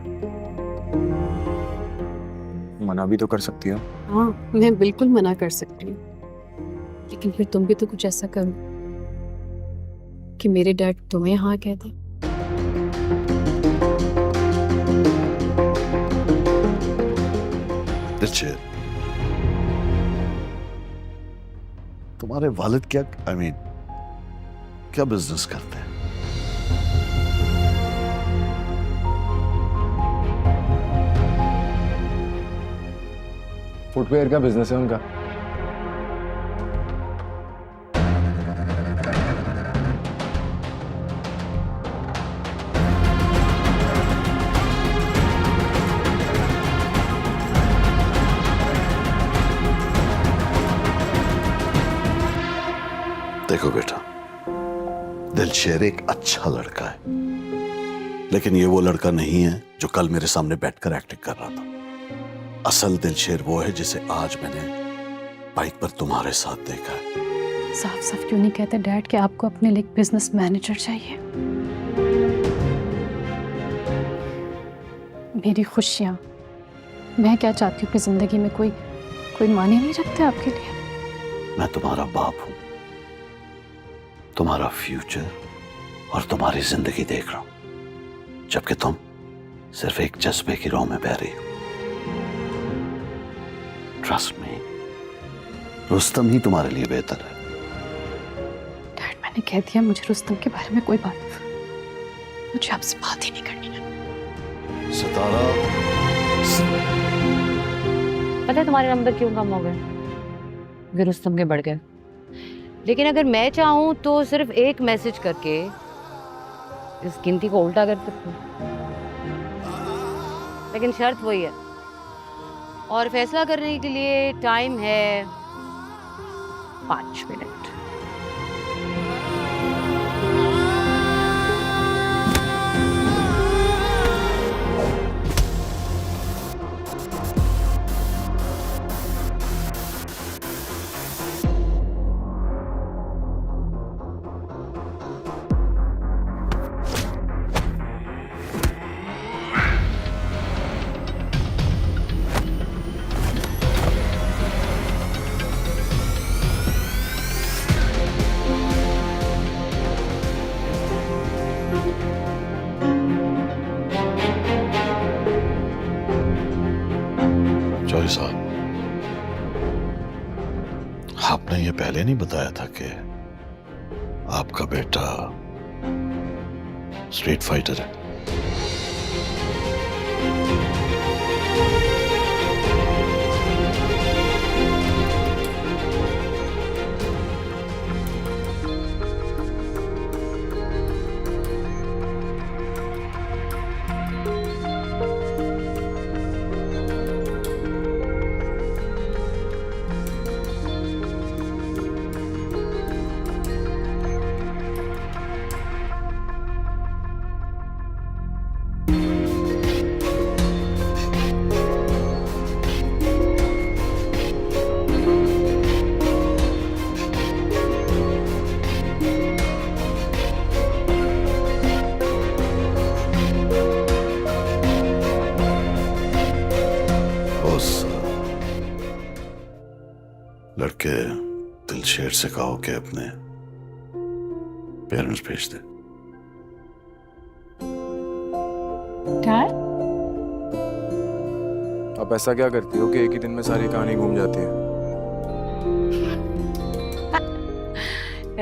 मना भी तो कर सकती हो। हाँ, मैं बिल्कुल मना कर सकती हूँ, लेकिन फिर तुम भी तो कुछ ऐसा करो कि मेरे डैड तुम्हें हाँ कह दे। दिलशेर, तुम्हारे वालिद क्या क्या बिजनेस करते हैं? फुटवेयर का बिजनेस है उनका। देखो बेटा, दिलशेर एक अच्छा लड़का है, लेकिन ये वो लड़का नहीं है जो कल मेरे सामने बैठकर एक्टिंग कर रहा था। असल दिलशेर वो है जिसे आज मैंने बाइक पर तुम्हारे साथ देखा है। साफ साफ क्यों नहीं कहते डैड कि आपको अपने लिए बिजनेस मैनेजर चाहिए? मेरी खुशियाँ, मैं क्या चाहती हूँ कि जिंदगी में कोई माने नहीं रखते आपके लिए। मैं तुम्हारा बाप हूं, तुम्हारा फ्यूचर और तुम्हारी जिंदगी देख रहा हूं, जबकि तुम सिर्फ एक जज्बे की राह में बह रही हो। ट्रस्ट मी, रुस्तम ही तुम्हारे लिए बेहतर है। डैड, मैंने कह दिया मुझे रुस्तम के बारे में कोई बात, मुझे आपसे बात ही नहीं करनी है। सितारा, पता है तुम्हारे नंबर क्यों कम हो गए? फिर रुस्तम के बढ़ गए। लेकिन अगर मैं चाहूं तो सिर्फ एक मैसेज करके इस गिनती को उल्टा कर सकती हूँ, लेकिन शर्त वही है, और फैसला करने के लिए टाइम है 5 मिनट। जॉय साहब, आपने ये पहले नहीं बताया था कि आपका बेटा स्ट्रीट फाइटर है? से कहो कि अपने पेरेंट्स भेज दे। डैड, आप ऐसा क्या करती हो कि एक ही दिन में सारी कहानी घूम जाती है?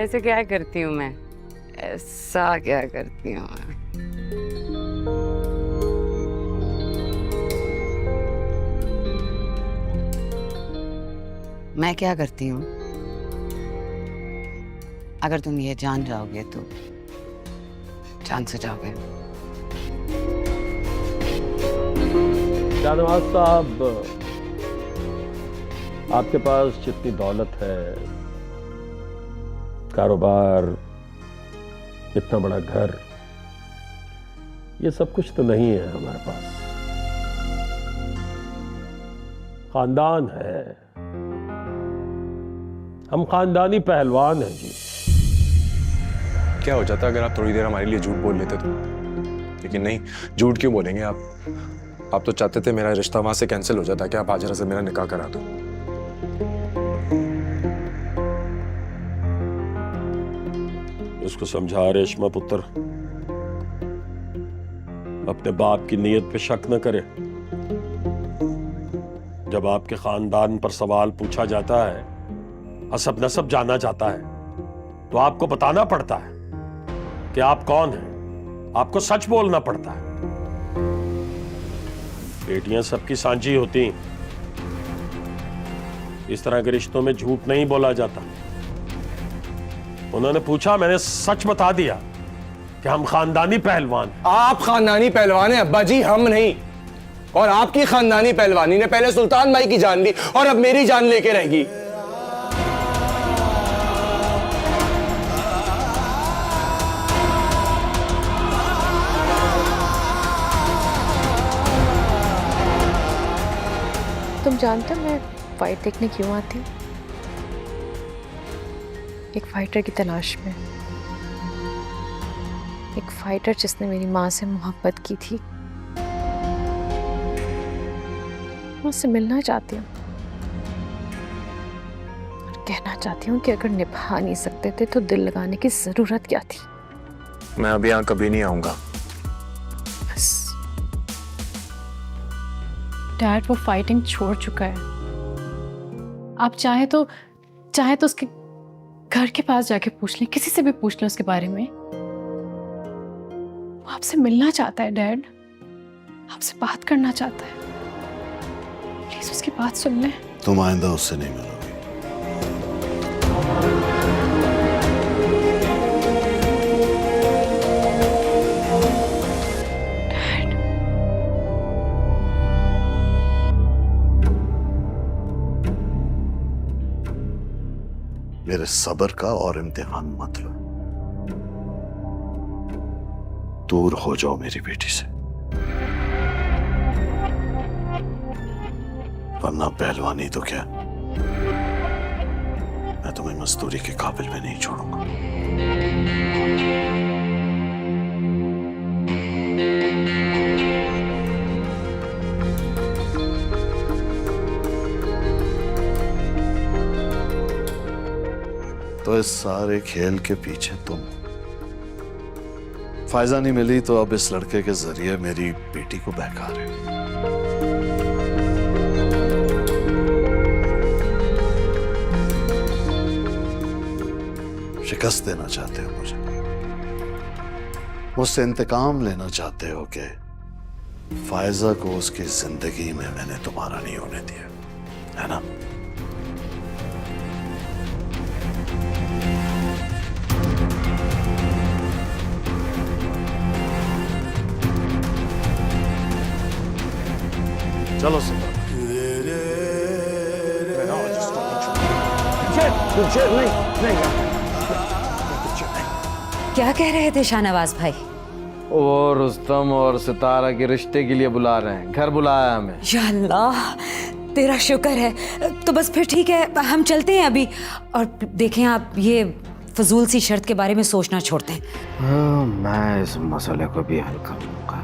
ऐसे क्या करती हूँ मैं? ऐसा क्या करती हूँ मैं? मैं क्या करती हूँ? अगर तुम ये जान जाओगे तो जान से जाओगे। शाहनवाज साहब, आपके पास जितनी दौलत है, कारोबार, इतना बड़ा घर, ये सब कुछ तो नहीं है हमारे पास। खानदान है, हम खानदानी पहलवान हैं जी। क्या हो जाता अगर आप थोड़ी देर हमारे लिए झूठ बोल लेते तो? लेकिन नहीं, झूठ क्यों बोलेंगे आप? आप तो चाहते थे मेरा रिश्ता वहां से कैंसिल हो जाता कि आप हाजिरा से मेरा निकाह करा दो। उसको समझा रेशमा पुत्र, अपने बाप की नीयत पे शक न करे। जब आपके खानदान पर सवाल पूछा जाता है, हसब नसब जाना जाता है, तो आपको बताना पड़ता है कि आप कौन हैं। आपको सच बोलना पड़ता है। बेटियां सबकी सांझी होती हैं। इस तरह के रिश्तों में झूठ नहीं बोला जाता। उन्होंने पूछा, मैंने सच बता दिया कि हम खानदानी पहलवान। आप खानदानी पहलवान हैं अब्बा जी, हम नहीं। और आपकी खानदानी पहलवानी ने पहले सुल्तान भाई की जान ली और अब मेरी जान लेके रहेगी। तुम जानते हो मैं फाइट देखने क्यों आती हूँ? एक फाइटर की तलाश में, एक फाइटर जिसने मेरी माँ से मोहब्बत की थी। मैं उससे मिलना चाहती हूँ और कहना चाहती हूँ कि अगर निभा नहीं सकते थे तो दिल लगाने की जरूरत क्या थी। मैं अभी यहाँ कभी नहीं आऊंगा। बस डैड वो फाइटिंग छोड़ चुका है। आप चाहे तो उसके घर के पास जाके पूछ लें, किसी से भी पूछ लें उसके बारे में। वो आपसे मिलना चाहता है डैड, आपसे बात करना चाहता है। प्लीज उसकी बात सुन लें। तुम आइंदा उससे नहीं मिलोगी। मेरे सब्र का और इम्तिहान मत लो। दूर हो जाओ मेरी बेटी से, वरना पहलवानी तो क्या, मैं तुम्हें मजदूरी के काबिल में नहीं छोड़ूंगा। तो इस सारे खेल के पीछे तुम। फायदा नहीं मिली तो अब इस लड़के के जरिए मेरी बेटी को बहका रहे हो। शिकस्त देना चाहते हो मुझे, मुझसे इंतकाम लेना चाहते हो कि फायजा को उसकी जिंदगी में मैंने तुम्हारा नहीं होने दिया, है ना? चलो क्या कह रहे थे शाहनवाज भाई? वो रुस्तम और सितारा के रिश्ते के लिए बुला रहे हैं, घर बुलाया हमें। या अल्लाह, तेरा शुक्र है। तो बस फिर ठीक है, हम चलते हैं अभी। और देखें, आप ये फजूल सी शर्त के बारे में सोचना छोड़ते हैं। मैं इस मसले को भी हल कर लूंगा।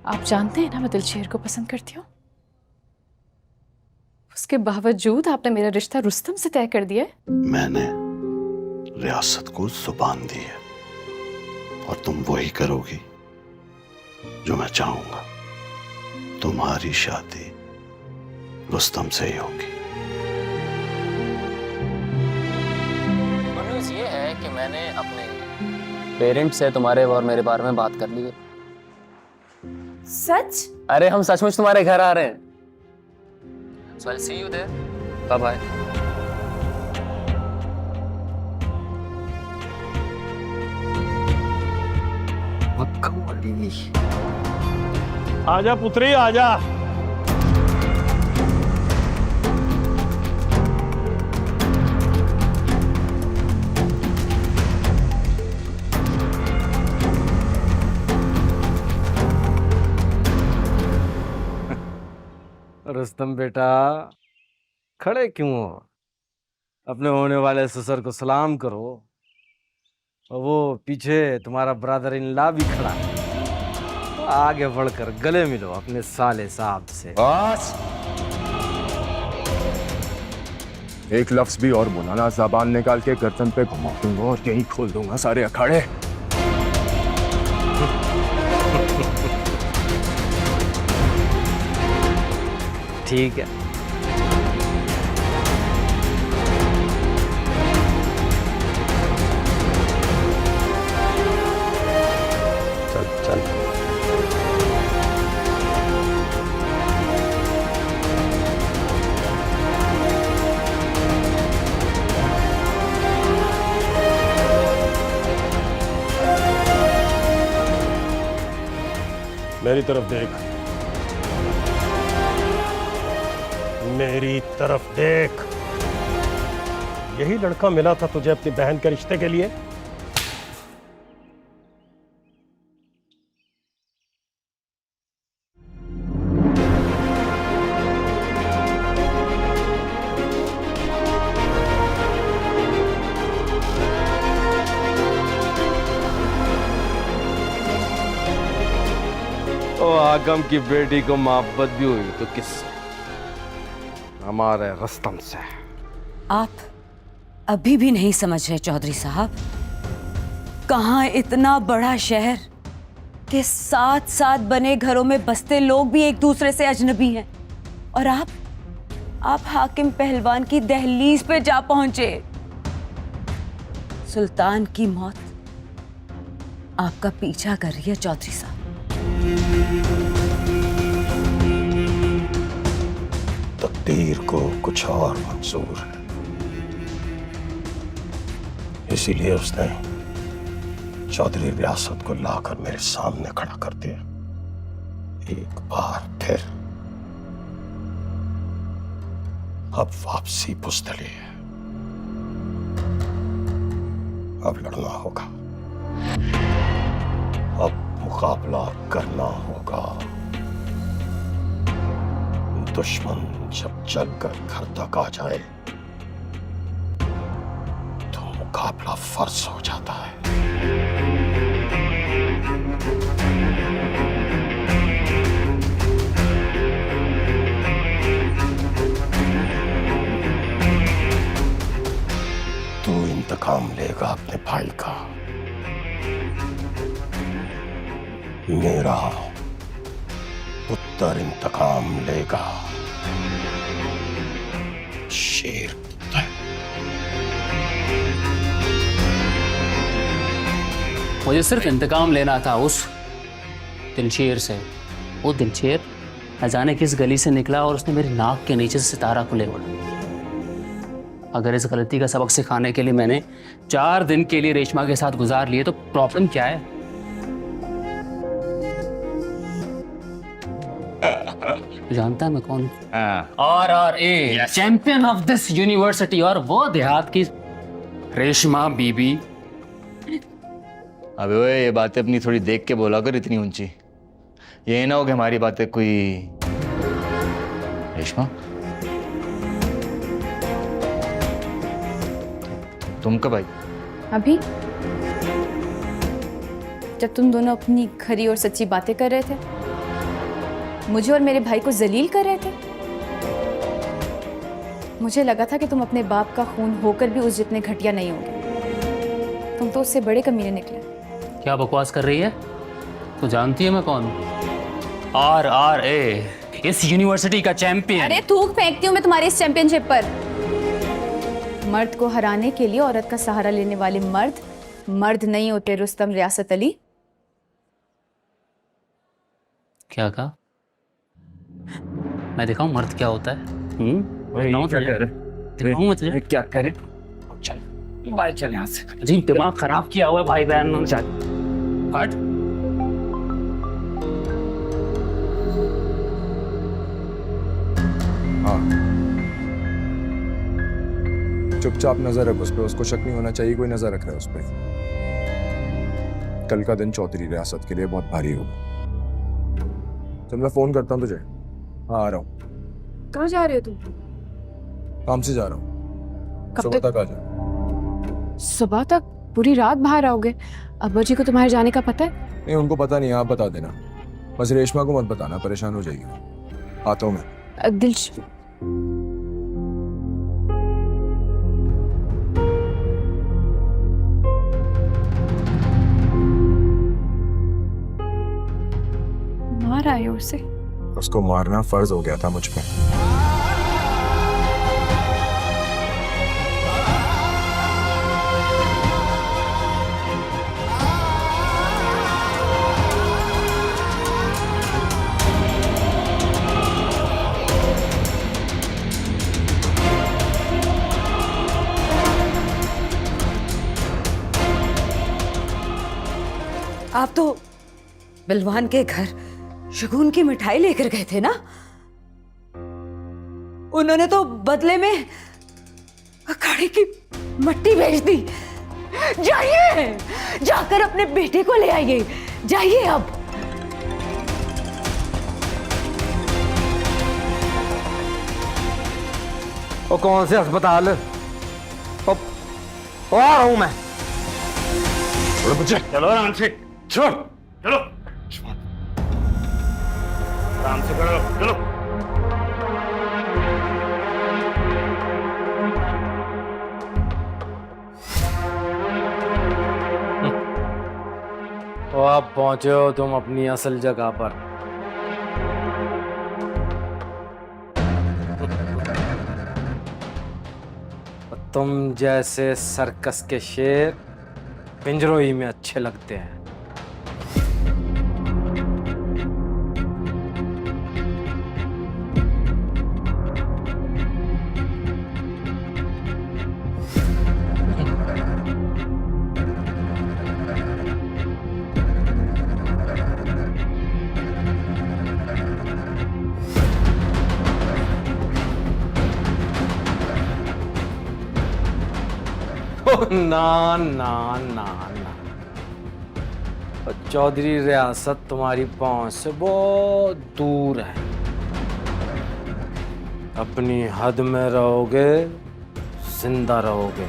आप जानते हैं ना मैं दिलशेर को पसंद करती हूँ। उसके बावजूद आपने मेरा रिश्ता रुस्तम से तय कर दिया? मैंने रियासत को जुबान दी है और तुम वही करोगी जो मैं चाहूंगा। तुम्हारी शादी रुस्तम से ही होगी। न्यूज़ ये है कि मैंने अपने पेरेंट्स से तुम्हारे और मेरे बारे में बात कर ली है। सच? अरे हम सचमुच तुम्हारे घर आ रहे हैं। So I'll see you there. Bye bye. आजा पुत्री आजा। रुस्तम बेटा, खड़े क्यों हो? अपने होने वाले ससुर को सलाम करो। और वो पीछे तुम्हारा ब्रदर इन लॉ भी खड़ा है, तो आगे बढ़कर गले मिलो अपने साले साहब से। बस एक लफ्ज भी और बोलाना, ज़बान निकाल के गर्दन पे घुमा दूंगा और यहीं खोल दूंगा सारे अखाड़े। ठीक है। चल चल। मेरी तरफ देख, मेरी तरफ देख। यही लड़का मिला था तुझे अपनी बहन के रिश्ते के लिए? ओ आगम की बेटी को मोहब्बत भी हुई तो किससे? हमारे रुस्तम से। आप अभी भी नहीं समझ रहे चौधरी साहब, कहाँ इतना बड़ा शहर के साथ साथ बने घरों में बसते लोग भी एक दूसरे से अजनबी हैं, और आप हाकिम पहलवान की दहलीज पे जा पहुंचे। सुल्तान की मौत आपका पीछा कर रही है चौधरी साहब। तकदीर को कुछ और मंजूर है, इसीलिए उसने चौधरी रियासत को लाकर मेरे सामने खड़ा कर दिया। एक बार फिर अब वापसी पुस्तली है। अब लड़ना होगा, अब मुकाबला करना होगा। दुश्मन जब चलकर घर तक आ जाए तो मुकाबला फर्ज हो जाता है। तू इंतकाम लेगा अपने भाई का, मेरा पुत्र इंतकाम लेगा। शेर पुत्र। मुझे सिर्फ इंतकाम लेना था उस दिलशेर से। वो दिलशेर न जाने किस गली से निकला और उसने मेरी नाक के नीचे से सितारा को ले उड़ा। अगर इस गलती का सबक सिखाने के लिए मैंने 4 दिन के लिए रेशमा के साथ गुजार लिए तो प्रॉब्लम क्या है? जानता है मैं कौन? RRA, champion of this university, और वो देहात की रेशमा बीबी। अबे ओए, ये बातें अपनी थोड़ी देख के बोला कर, इतनी ऊंची। ये ना हो कि हमारी बातें कोई। रेशमा, तुम कब आई? अभी, जब तुम दोनों अपनी खरी और सच्ची बातें कर रहे थे, मुझे और मेरे भाई को जलील कर रहे थे। मुझे लगा था कि तुम अपने बाप का खून होकर भी उस जितने घटिया नहीं होगे। तुम तो उससे बड़े कमीने निकले। क्या बकवास कर रही है? तू जानती है मैं कौन हूँ? RRA, इस यूनिवर्सिटी का चैंपियन। अरे थूक फेंकती हूँ मैं तुम्हारी इस चैंपियनशिप पर। मर्द को हराने के लिए औरत का सहारा लेने वाले मर्द नहीं होते रुस्तम रियासत अली। क्या कहा? मैं दिखाऊं मर्द क्या होता है? दिखाऊं मैं तुझे क्या करे? चल बाहर चल यहाँ से। जी दिमाग खराब किया हुआ है भाई बहन। चल हट। हाँ, चुपचाप नजर रख उस पर, उसको शक नहीं होना चाहिए कोई नजर रख रहा है उस पर। कल का दिन चौधरी रियासत के लिए बहुत भारी होगा। चल मैं फोन करता हूँ तुझे। हाँ आ रहा हूँ। कहाँ जा रहे हो तुम? काम से जा रहा हूँ। कब सुबह तक आ जा। सुबह तक? पूरी रात बाहर आओगे? अब्बा जी को तुम्हारे जाने का पता है? नहीं उनको पता नहीं, आप बता देना। बस रेशमा को मत बताना, परेशान हो जाएगी। आता हूँ मैं। दिल मार आए उसे? उसको मारना फर्ज हो गया था मुझ पे। आप तो बिलवान के घर शगुन की मिठाई लेकर गए थे ना? उन्होंने तो बदले में अखाड़े की मट्टी भेज दी। जाइए, जाकर अपने बेटे को ले आइए। जाइए अब। वो कौन से अस्पताल? आ रहा हूं मैं। बच्चे चलो आराम से। छोड़ चलो आराम से करो। चलो तो अब पहुंचे हो तुम अपनी असल जगह पर। तुम जैसे सर्कस के शेर पिंजरों ही में अच्छे लगते हैं। ना ना ना ना, चौधरी रियासत तुम्हारी पहुंच से बहुत दूर है। अपनी हद में रहोगे, जिंदा रहोगे,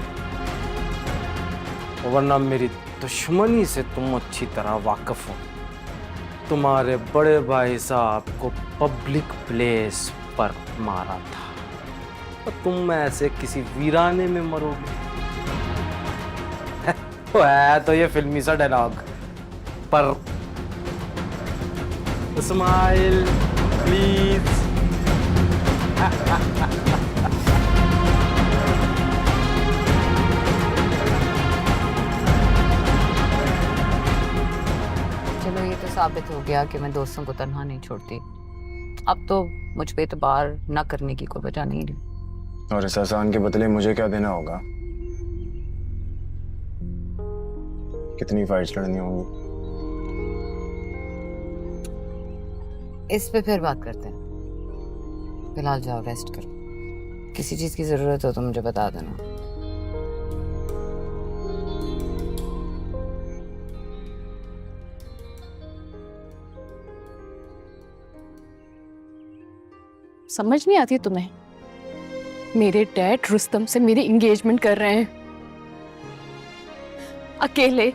वरना मेरी दुश्मनी से तुम अच्छी तरह वाकिफ हो। तुम्हारे बड़े भाई साहब को पब्लिक प्लेस पर मारा था, और तुम ऐसे किसी वीराने में मरोगे। तो है तो ये फिल्मी सा डायलॉग, पर स्माइल प्लीज। चलो ये तो साबित हो गया कि मैं दोस्तों को तन्हा नहीं छोड़ती। अब तो मुझ पे एतबार न करने की कोई वजह नहीं रही। और इस एहसान के बदले मुझे क्या देना होगा? कितनी फाइट्स लड़नी होंगी? इस पे फिर बात करते हैं। फिलहाल जाओ रेस्ट करो। किसी चीज की जरूरत हो तो मुझे बता देना। समझ नहीं आती तुम्हें? मेरे डैड रुस्तम से मेरी एंगेजमेंट कर रहे हैं, अकेले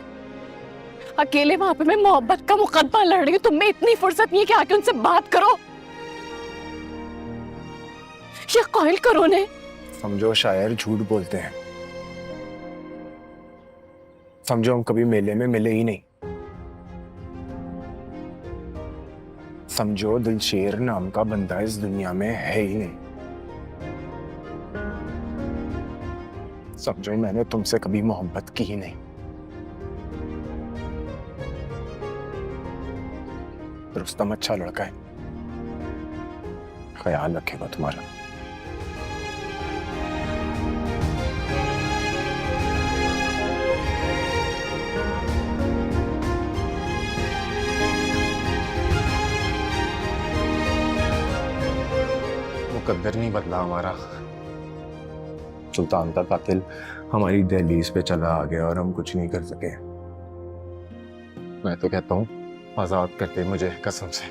अकेले वहां पे मैं मोहब्बत का मुकदमा लड़ रही हूँ। तुम्हें इतनी फुर्सत नहीं है कि आके उनसे बात करो या कॉल करो ने समझो शायर झूठ बोलते हैं। समझो हम कभी मेले में मिले ही नहीं। समझो दिलशेर नाम का बंदा इस दुनिया में है ही नहीं। समझो मैंने तुमसे कभी मोहब्बत की ही नहीं। रुस्तम अच्छा लड़का है, ख्याल रखेगा तुम्हारा। मुकद्दर नहीं बदला हमारा। सुल्तान का कातिल हमारी दहलीज पे चला आ गया और हम कुछ नहीं कर सके। मैं तो कहता हूँ आजाद करते मुझे, कसम से।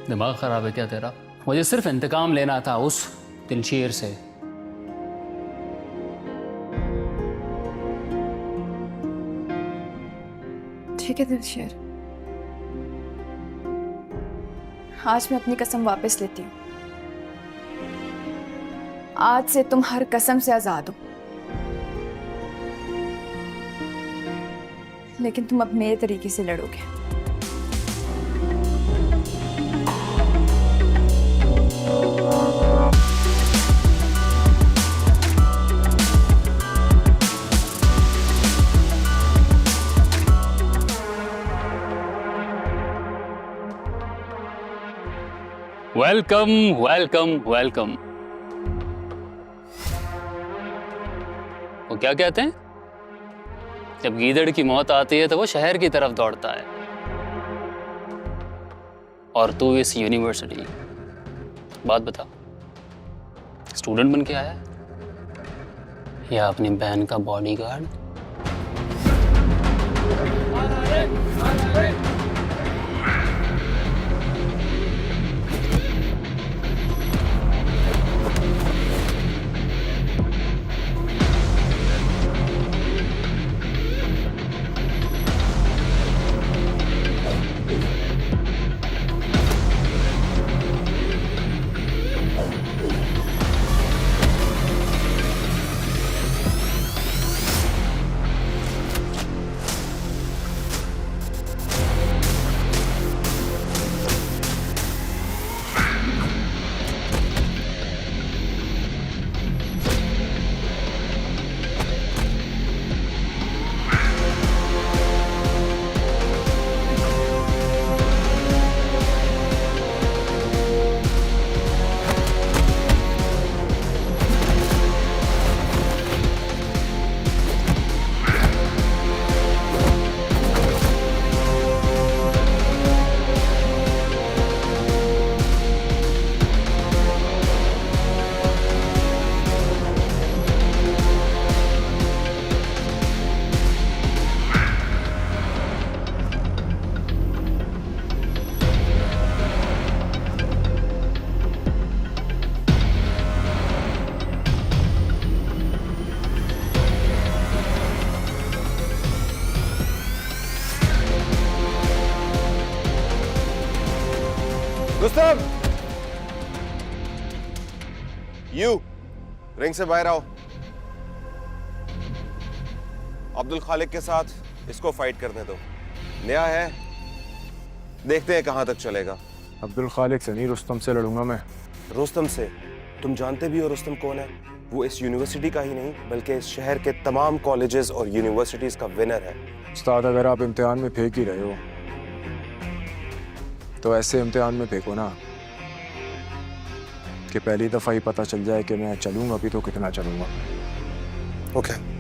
दिमाग खराब है क्या तेरा? मुझे सिर्फ इंतकाम लेना था उस दिलशेर से। ठीक है दिलशेर, आज मैं अपनी कसम वापस लेती हूँ। आज से तुम हर कसम से आजाद हो, लेकिन तुम अब मेरे तरीके से लड़ोगे। Welcome welcome welcome. वो क्या कहते हैं, जब गीदड़ की मौत आती है तो वो शहर की तरफ दौड़ता है, और तू इस यूनिवर्सिटी, बात बता, स्टूडेंट बन के आया या अपनी बहन का बॉडीगार्ड? रुस्तम, यू रिंग से बाहर आओ। अब्दुल खालिक के साथ इसको फाइट करने दो, नया है, देखते हैं कहां तक चलेगा। अब्दुल खालिक से नहीं, रुस्तम से लड़ूंगा मैं। रुस्तम से? तुम जानते भी हो रुस्तम कौन है? वो इस यूनिवर्सिटी का ही नहीं बल्कि इस शहर के तमाम कॉलेजेस और यूनिवर्सिटीज का विनर है। उस्ताद, अगर आप इम्तिहान में फेंक ही रहे हो तो ऐसे इम्तिहान में फेंको ना कि पहली दफा ही पता चल जाए कि मैं चलूंगा भी तो कितना चलूंगा। ओके।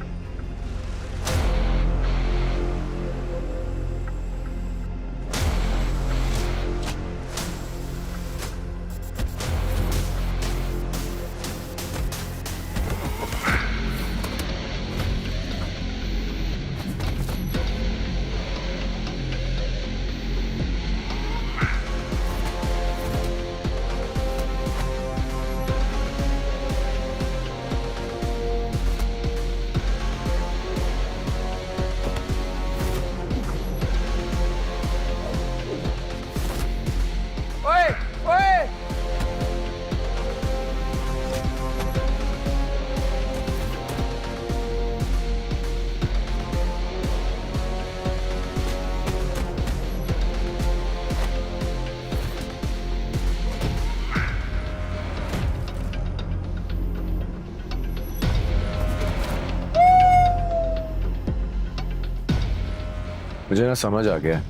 मुझे ना समझ आ गया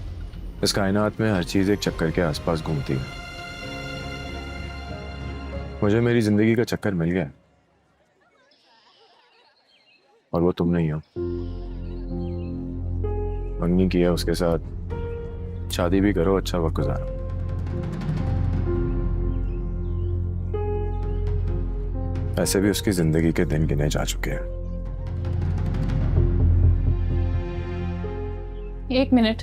इस कायनात में हर चीज एक चक्कर के आसपास घूमती है। मुझे मेरी जिंदगी का चक्कर मिल गया और वो तुम नहीं हो। मंगनी किया उसके साथ, शादी भी करो, अच्छा वक्त गुजारो। ऐसे भी उसकी जिंदगी के दिन गिने जा चुके हैं। एक मिनट,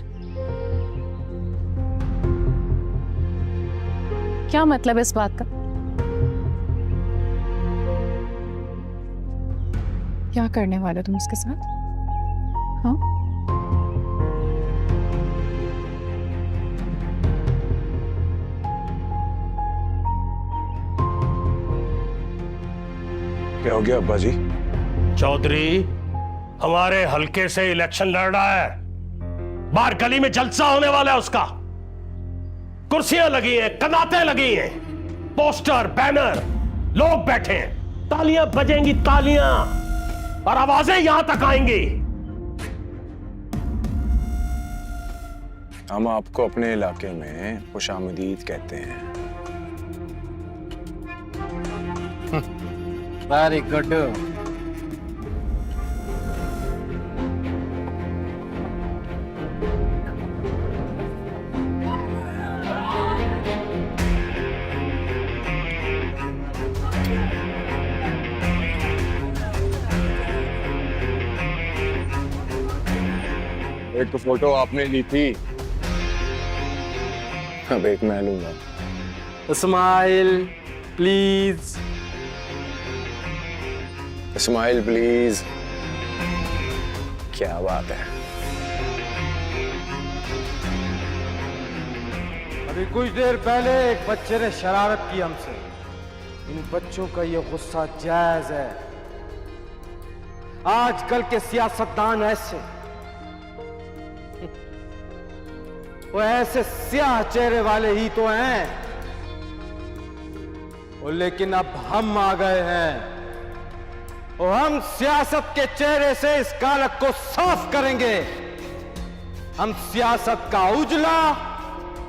क्या मतलब है इस बात का? क्या करने वाले तुम उसके साथ? हाँ? क्या हो गया अब्बा जी? चौधरी हमारे हल्के से इलेक्शन लड़ रहा है। बाहर गली में जलसा होने वाला है उसका। कुर्सियां लगी हैं, कनातें लगी हैं, पोस्टर, बैनर, लोग बैठे हैं, तालियां बजेंगी, तालियां, और आवाजें यहां तक आएंगी। हम आपको अपने इलाके में खुशामदीद कहते हैं। Very good. एक तो फोटो आपने ली थी, अब एक मैं लूंगा। Smile please. Smile please. क्या बात है। अभी कुछ देर पहले एक बच्चे ने शरारत की हमसे। इन बच्चों का ये गुस्सा जायज है। आजकल के सियासतदान ऐसे, वो ऐसे स्याह चेहरे वाले ही तो हैं। और लेकिन अब हम आ गए हैं और हम सियासत के चेहरे से इस कालक को साफ करेंगे। हम सियासत का उजला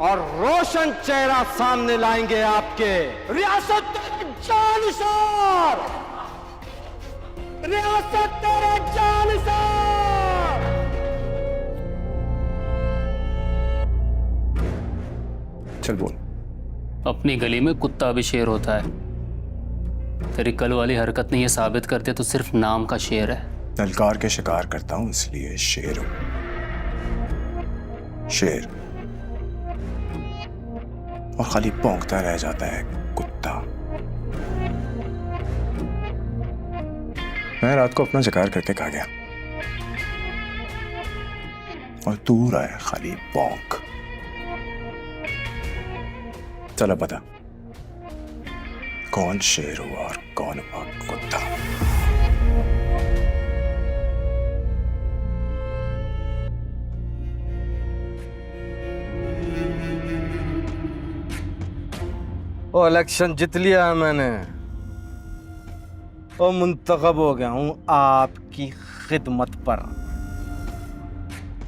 और रोशन चेहरा सामने लाएंगे आपके। रियासत तेरे जानिसार, रियासत तेरे जानिसार। चल बोल। अपनी गली में कुत्ता भी शेर होता है। तेरी कल वाली हरकत ने यह साबित करते तो सिर्फ नाम का शेर है। तलकार के शिकार करता हूं इसलिए शेर हूं। शेर और खाली भौंकता रह जाता है कुत्ता। मैं रात को अपना शिकार करके खा गया और दूर आया खाली भौंक। चलो बता कौन शेर हुआ और कौन हुआ कुत्ता। वो इलेक्शन जीत लिया है मैंने और मुंतखब हो गया हूं आपकी खिदमत पर।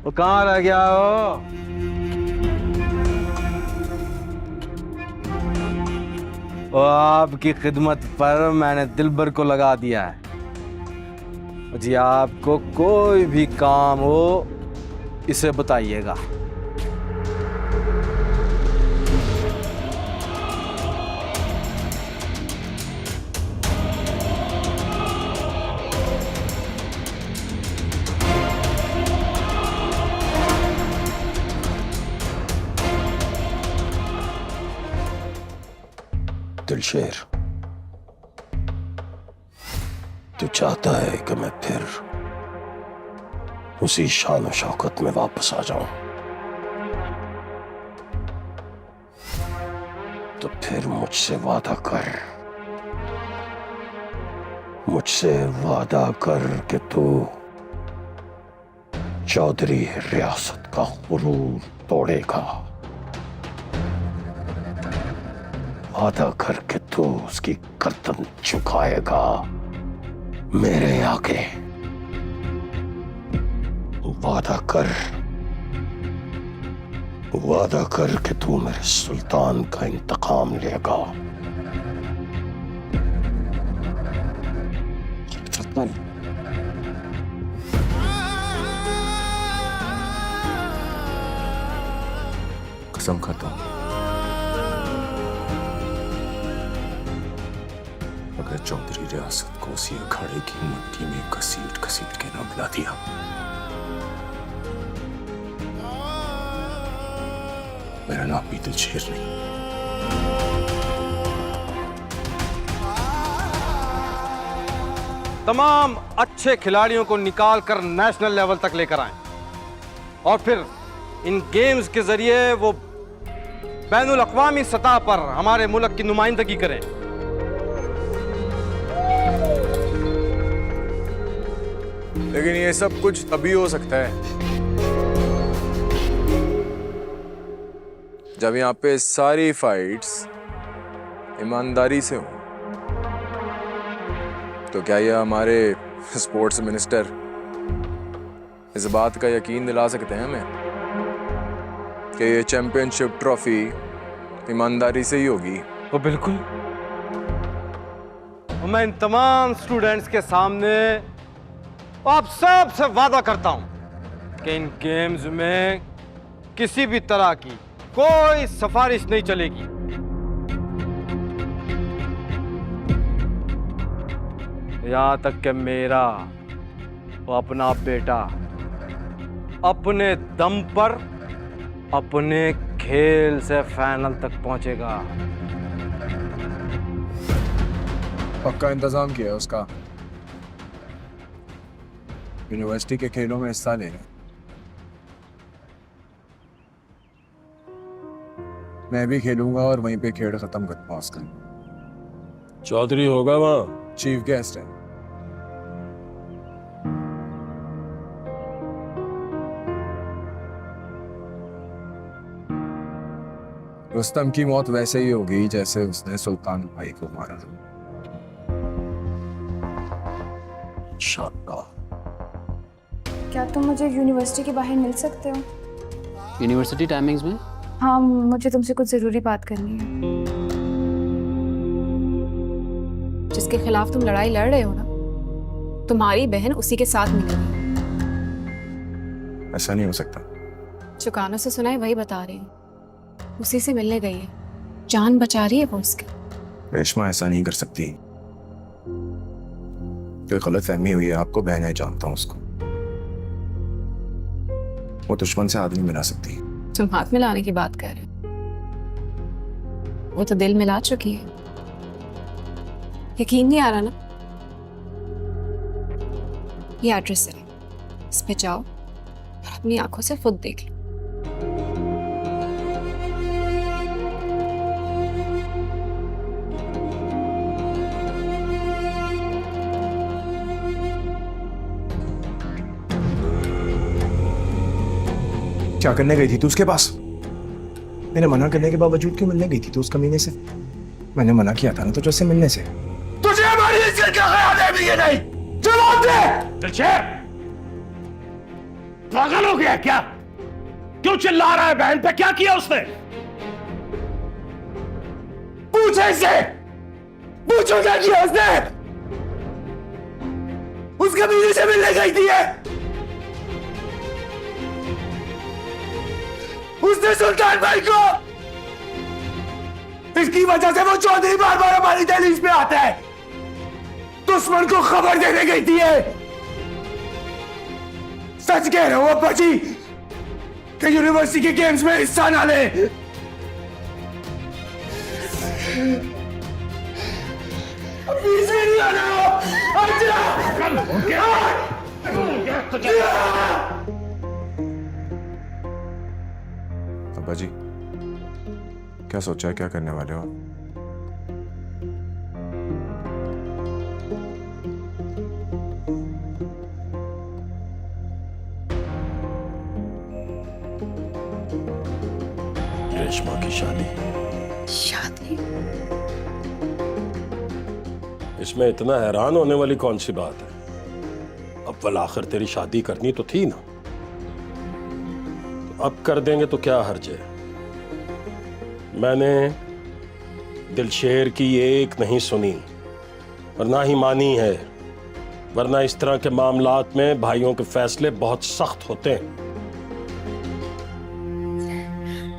वो कहाँ रह गया हो? वो आपकी खिदमत पर मैंने दिलबर को लगा दिया है। जी आपको कोई भी काम हो इसे बताइएगा। दिलशेर, तू चाहता है कि मैं फिर उसी शान और शौकत में वापस आ जाऊं, तो फिर मुझसे वादा कर, मुझसे वादा कर कि तू चौधरी रियासत का गुरूर तोड़ेगा। वादा करके तू उसकी गर्दन झुकाएगा मेरे आगे। वादा कर वादा कर कि तू मेरे सुल्तान का इंतकाम लेगा। कसम खाता हूं, अगर चौधरी रियासत को उसी अखाड़े की मिट्टी में घसीट घसीट के ना मिला दिया, मेरा नाम भी दिलशेर नहीं। तमाम अच्छे खिलाड़ियों को निकाल कर नेशनल लेवल तक लेकर आएं और फिर इन गेम्स के जरिए वो बैनुल अक़वामी सतह पर हमारे मुल्क की नुमाइंदगी करें। लेकिन ये सब कुछ तभी हो सकता है जब यहाँ पे सारी फाइट्स ईमानदारी से हो। तो क्या ये हमारे स्पोर्ट्स मिनिस्टर इस बात का यकीन दिला सकते हैं हमें कि ये चैंपियनशिप ट्रॉफी ईमानदारी से ही होगी? तो बिल्कुल, मैं इन तमाम स्टूडेंट्स के सामने आप सब से वादा करता हूं कि इन गेम्स में किसी भी तरह की कोई सिफारिश नहीं चलेगी। यहां तक कि मेरा वो अपना बेटा अपने दम पर अपने खेल से फाइनल तक पहुंचेगा। पक्का इंतजाम किया है उसका, यूनिवर्सिटी के खेलों में हिस्सा लेना। मैं भी खेलूंगा और वहीं पे खेल खत्म करूंगा उसका। चौधरी होगा वहां, चीफ गेस्ट है। रुस्तम की मौत वैसे ही होगी जैसे उसने सुल्तान भाई को मारा। शानदार। क्या तुम मुझे यूनिवर्सिटी के बाहर मिल सकते हो? यूनिवर्सिटी टाइमिंग्स में? हाँ, मुझे तुमसे कुछ जरूरी बात करनी है। जिसके खिलाफ तुम लड़ाई लड़ रहे हो ना, तुम्हारी बहन उसी के साथ मिली। ऐसा नहीं हो सकता। जो कानों से सुना है वही बता रही हूँ। उसी से मिलने गई है, जान बचा रही है वो उसकी। रेशमा ऐसा नहीं कर सकती, कोई गलतफहमी हुई है। आपको बहन है, जानता हूँ उसको। वो दुश्मन से हाथ नहीं मिला सकती। तुम हाथ मिलाने की बात कर रहे हो, वो तो दिल मिला चुकी है। यकीन नहीं आ रहा ना? ये एड्रेस है, इस पे जाओ और अपनी आंखों से खुद देख लो। क्या करने गई थी तू उसके पास? मैंने मना करने के बावजूद क्यों मिलने गई थी तू उस कमीने से? मैंने मना किया था ना तुझे उससे मिलने से। तुझे हमारी इज्जत का ख्याल है भी ये नहीं? जवाब दे। दिलशेर, पागल हो गया क्या? क्यों चिल्ला रहा है? बहन पे क्या किया उसने? पूछे इससे, पूछो क्या किया उसने? उस कमीने से मिलने गई थी ये? उसने सुल्तान भाई को, इसकी वजह से वो चौधरी बार बार हमारी दहलीज पे आता है। दुश्मन को खबर देने गई थी ये। सच कह रहे हो अब्बा जी कि यूनिवर्सिटी के गेम्स में हिस्सा ना ले। बीच में नहीं आना। अब्बा जी, क्या सोचा है, क्या करने वाले हो? रेशमा की शादी। शादी? इसमें इतना हैरान होने वाली कौन सी बात है? अव्वल आखिर तेरी शादी करनी तो थी ना। तो अब कर देंगे तो क्या हर्ज है। मैंने दिलशेर की एक नहीं सुनी और ना ही मानी है, वरना इस तरह के मामलात में भाइयों के फैसले बहुत सख्त होते हैं।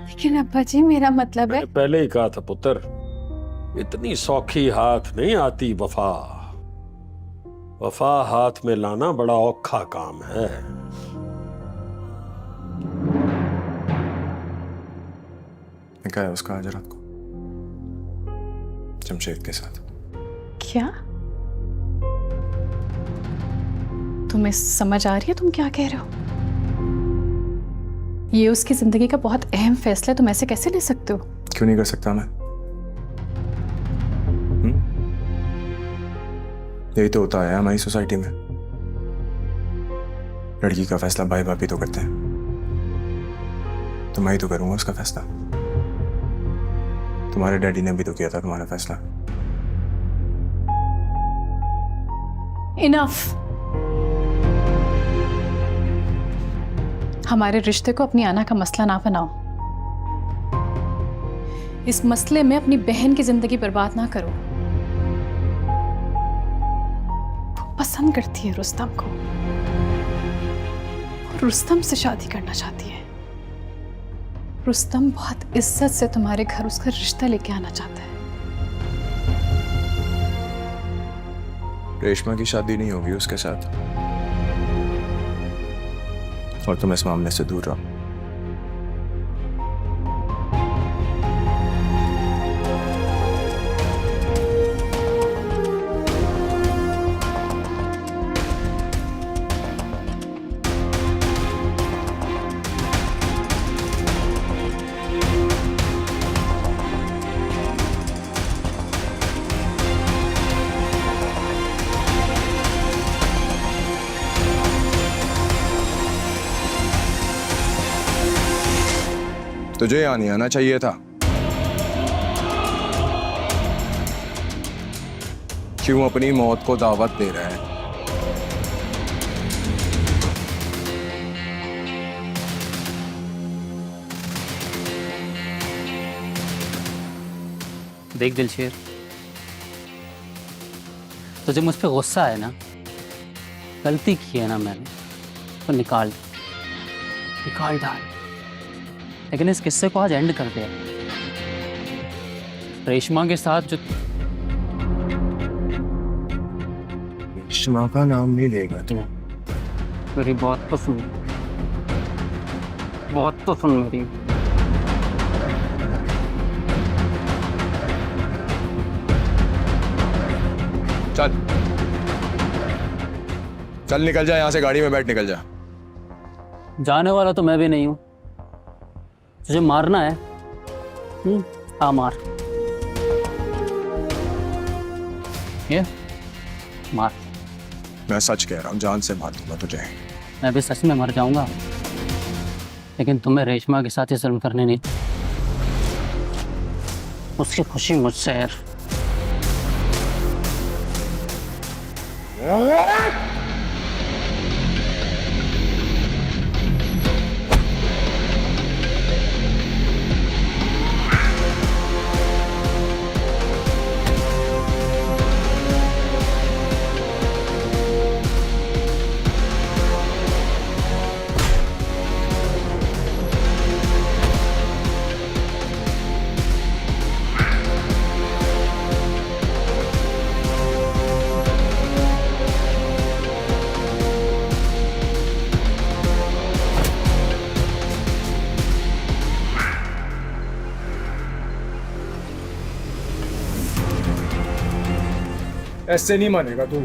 लेकिन अब्बा जी मेरा मतलब है, पहले ही कहा था पुत्र, इतनी सौखी हाथ नहीं आती वफा। वफा हाथ में लाना बड़ा औखा काम है। निकाह है उसका आज रात को जमशेद के साथ। क्या तुम्हें समझ आ रही है तुम क्या कह रहे हो? ये उसकी जिंदगी का बहुत अहम फैसला है, तुम ऐसे कैसे ले सकते हो? क्यों नहीं कर सकता मैं? यही तो होता है हमारी सोसाइटी में। लड़की का फैसला भाई भाभी तो करते हैं, तो मैं ही तो करूंगा उसका फैसला। तुम्हारे डैडी ने भी तो किया था तुम्हारा फैसला। इनफ। हमारे रिश्ते को अपनी आना का मसला ना बनाओ। इस मसले में अपनी बहन की जिंदगी बर्बाद ना करो। वो पसंद करती है रुस्तम को और रुस्तम से शादी करना चाहती है। रुस्तम बहुत इज्जत से तुम्हारे घर उसका रिश्ता लेके आना चाहता है। रेशमा की शादी नहीं होगी उसके साथ, और तुम इस मामले से दूर रहो। तुझे यहाँ नहीं आना चाहिए था। क्यों अपनी मौत को दावत दे रहा है? देख दिलशेर, तुझे मुझ पे गुस्सा है ना? गलती की है ना मैंने, तो निकाल डाल। लेकिन इस किस्से को आज एंड कर दे। रेशमा के साथ जो रेशमा का नाम नहीं लेगा तू। मेरी बात तो सुन, बात तो सुन मेरी। चल चल निकल जा यहाँ से, गाड़ी में बैठ निकल जा। जाने वाला तो मैं भी नहीं हूं। तुझे मारना है? हाँ मार, ये मार। मैं सच कह रहा हूँ, जान से मार दूंगा तुझे। मैं भी सच में मर जाऊंगा, लेकिन तुम्हें रेशमा के साथ ही जुल्म करने नहीं। उसकी खुशी मुझसे है। ऐसे नहीं मानेगा तू।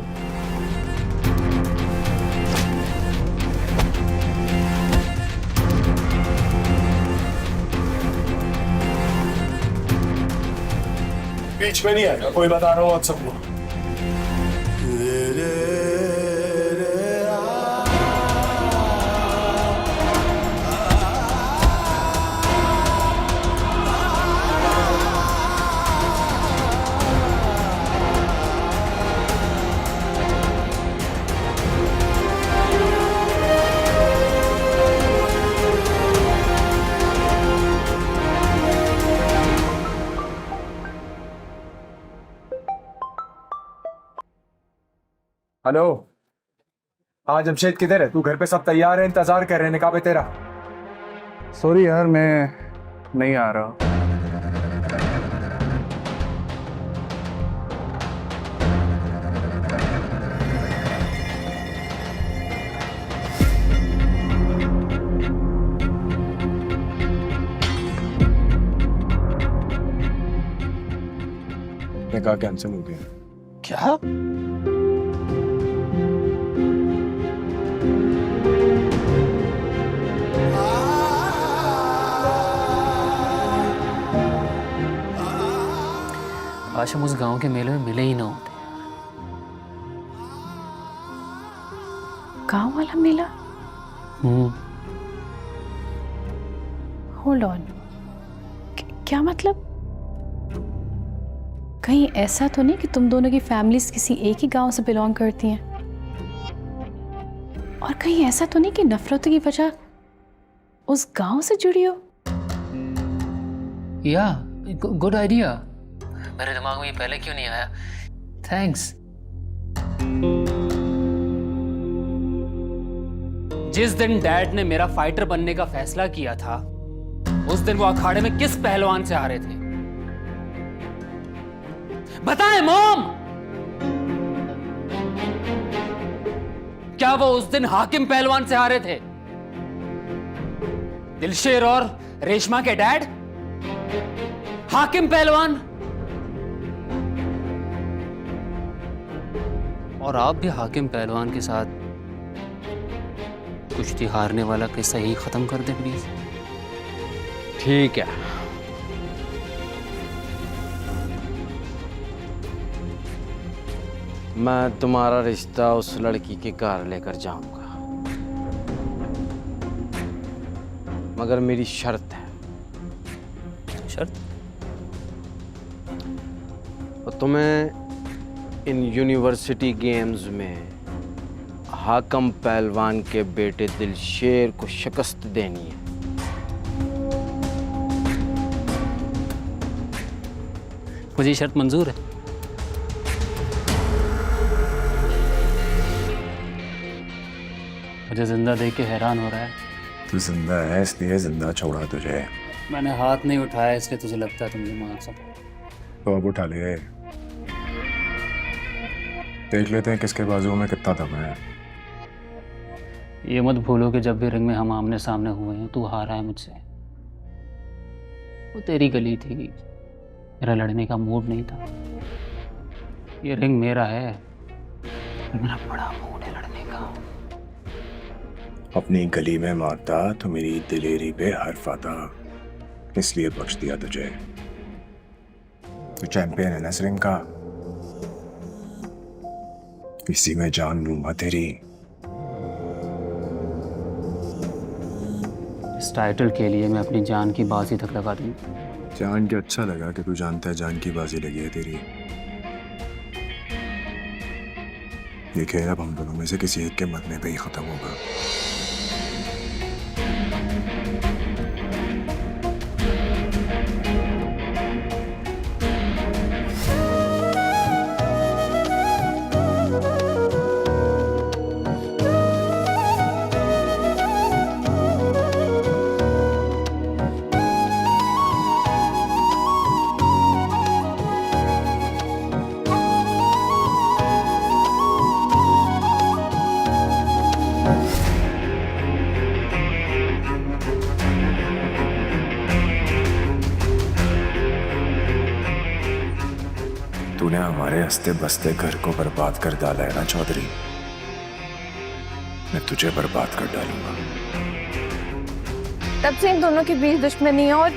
बीच में नहीं आएगा कोई, बता रहा हूँ आप सबको। हेलो। हाँ जमशेद किधर है? तू घर पे सब तैयार है, इंतजार कर रहे हैं निकाह पे तेरा। सॉरी यार, मैं नहीं आ रहा। निकाह कैंसिल हो गया। क्या? काश हम उस गांव के मेले में मिले ही ना होते। गांव वाला मेला? होल्ड ऑन, क्या मतलब? कहीं ऐसा तो नहीं कि तुम दोनों की फैमिलीज किसी एक ही गांव से बिलोंग करती हैं? और कहीं ऐसा तो नहीं कि नफरतों की वजह उस गांव से जुड़ी हो? या गुड आइडिया, मेरे दिमाग में ये पहले क्यों नहीं आया? थैंक्स। जिस दिन डैड ने मेरा फाइटर बनने का फैसला किया था, उस दिन वो अखाड़े में किस पहलवान से हारे थे? बताएं मॉम, क्या वो उस दिन हाकिम पहलवान से हारे थे? दिलशेर और रेशमा के डैड हाकिम पहलवान, और आप भी हाकिम पहलवान के साथ कुश्ती हारने वाला किस्सा ही खत्म कर दे प्लीज। ठीक है, मैं तुम्हारा रिश्ता उस लड़की के घर लेकर जाऊंगा, मगर मेरी शर्त है। शर्त? तुम्हें इन यूनिवर्सिटी गेम्स में हाकम पहलवान के बेटे दिलशेर को शिकस्त देनी है। मुझे शर्त मंजूर है। मुझे जिंदा देख के हैरान हो रहा है। तू जिंदा है इसलिए जिंदा छोड़ा तुझे। मैंने हाथ नहीं उठाया इसलिए तुझे लगता है तुम मुझे मान सकते। तो अब उठा ले, देख लेते हैं किसके बाजुओं में कितना दम है। ये मत भूलो कि जब भी रिंग में हम आमने सामने हुए हैं तू हारा है मुझसे। वो तेरी गली थी, मेरा लड़ने का मूड नहीं था। ये रिंग मेरा है, मेरा बड़ा मूड है लड़ने का। अपनी गली में मारता तो मेरी दिलेरी पे हर्फ आता, इसलिए बख्श दिया तुझे। तू चैंपियन है ना इस रिंग का, इसी में जान लूंगा तेरी। इस टाइटल के लिए मैं अपनी जान की बाजी तक लगा दूंगा। जान के अच्छा लगा कि तू जानता है जान की बाजी लगी है तेरी। ये खेल अब हम दोनों में से किसी एक के मरने पे ही खत्म होगा। तूने हमारे हंसते बसते घर को बर्बाद कर डाला है ना चौधरी, मैं तुझे बर्बाद कर डालूंगा। तब से इन दोनों के बीच दुश्मनी है और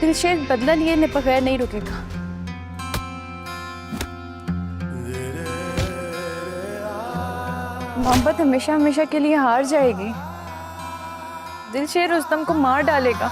दिलशेर बदला लिए बगैर नहीं रुकेगा। मोहब्बत हमेशा हमेशा के लिए हार जाएगी। दिलशेर रुस्तम को मार डालेगा।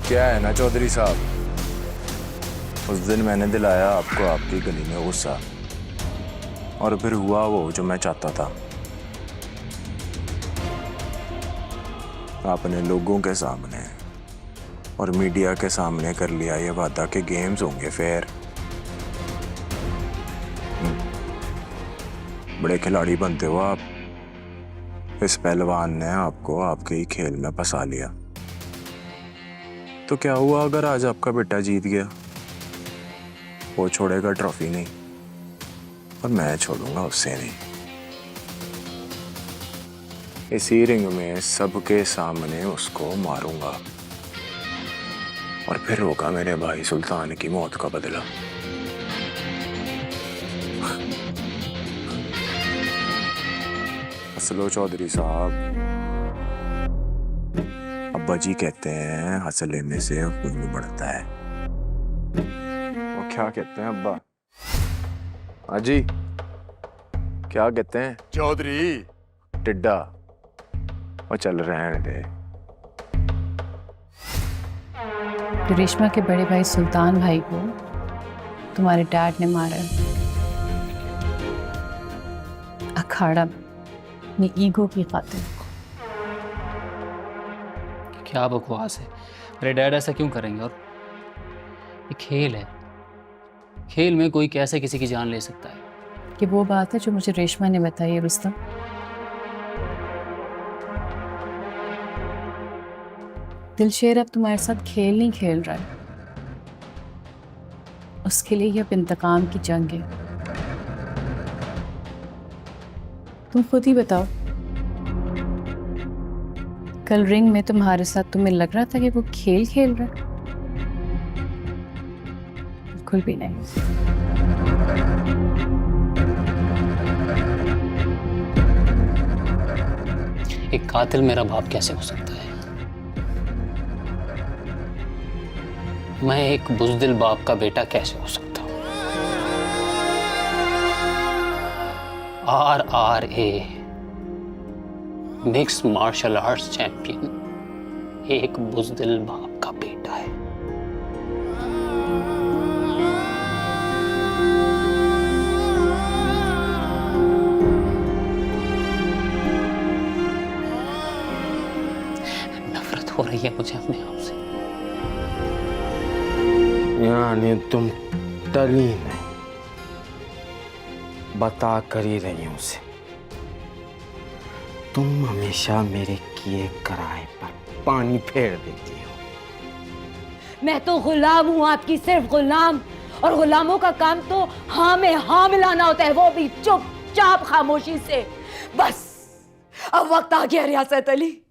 क्या है ना चौधरी साहब, उस दिन मैंने दिलाया आपको आपकी गली में गुस्सा, और फिर हुआ वो जो मैं चाहता था। आपने लोगों के सामने और मीडिया के सामने कर लिया ये वादा कि गेम्स होंगे फेयर। बड़े खिलाड़ी बनते हो आप। इस पहलवान ने आपको आपके ही खेल में फंसा लिया। तो क्या हुआ अगर आज आपका बेटा जीत गया? वो छोड़ेगा ट्रॉफी नहीं, और मैं छोड़ूंगा उससे नहीं। इसी रिंग में सबके सामने उसको मारूंगा, और फिर होगा मेरे भाई सुल्तान की मौत का बदला। हंसलो चौधरी साहब। अब्बा जी कहते हैं हंस लेने से खून बढ़ता है। वो क्या कहते हैं अब्बा? हाँ जी, क्या कहते हैं? चौधरी टिड्डा। वो चल रहे हैं। रेशमा के बड़े भाई सुल्तान भाई को तुम्हारे डैड ने मारा अखाड़ा में ईगो की खातिर। क्या बकवास है, मेरे डैड ऐसा क्यों करेंगे? और ये खेल है, खेल में कोई कैसे किसी की जान ले सकता है? कि वो बात है जो मुझे रेशमा ने बताई है रुस्तम। दिलशेर अब तुम्हारे साथ खेल नहीं खेल रहा है, उसके लिए ये अब इंतकाम की जंग है। तुम खुद ही बताओ, कल रिंग में तुम्हारे साथ तुम्हें लग रहा था कि वो खेल खेल रहा है? बिल्कुल भी नहीं। एक कातिल मेरा बाप कैसे हो सकता है? मैं एक बुज़दिल बाप का बेटा कैसे हो सकता हूं? RRA mix martial arts champion एक बुज़दिल बाप का बेटा है। नफरत हो रही है मुझे अपने आप से। यानी तुम टली नहीं, बता कर ही रही हूं उसे। तुम हमेशा मेरे किए कराए पर पानी फेर देती हो। मैं तो गुलाम हूँ आपकी, सिर्फ गुलाम। और गुलामों का काम तो हाँ में हाँ मिलाना होता है, वो भी चुपचाप खामोशी से। बस अब वक्त आ गया रियासत अली,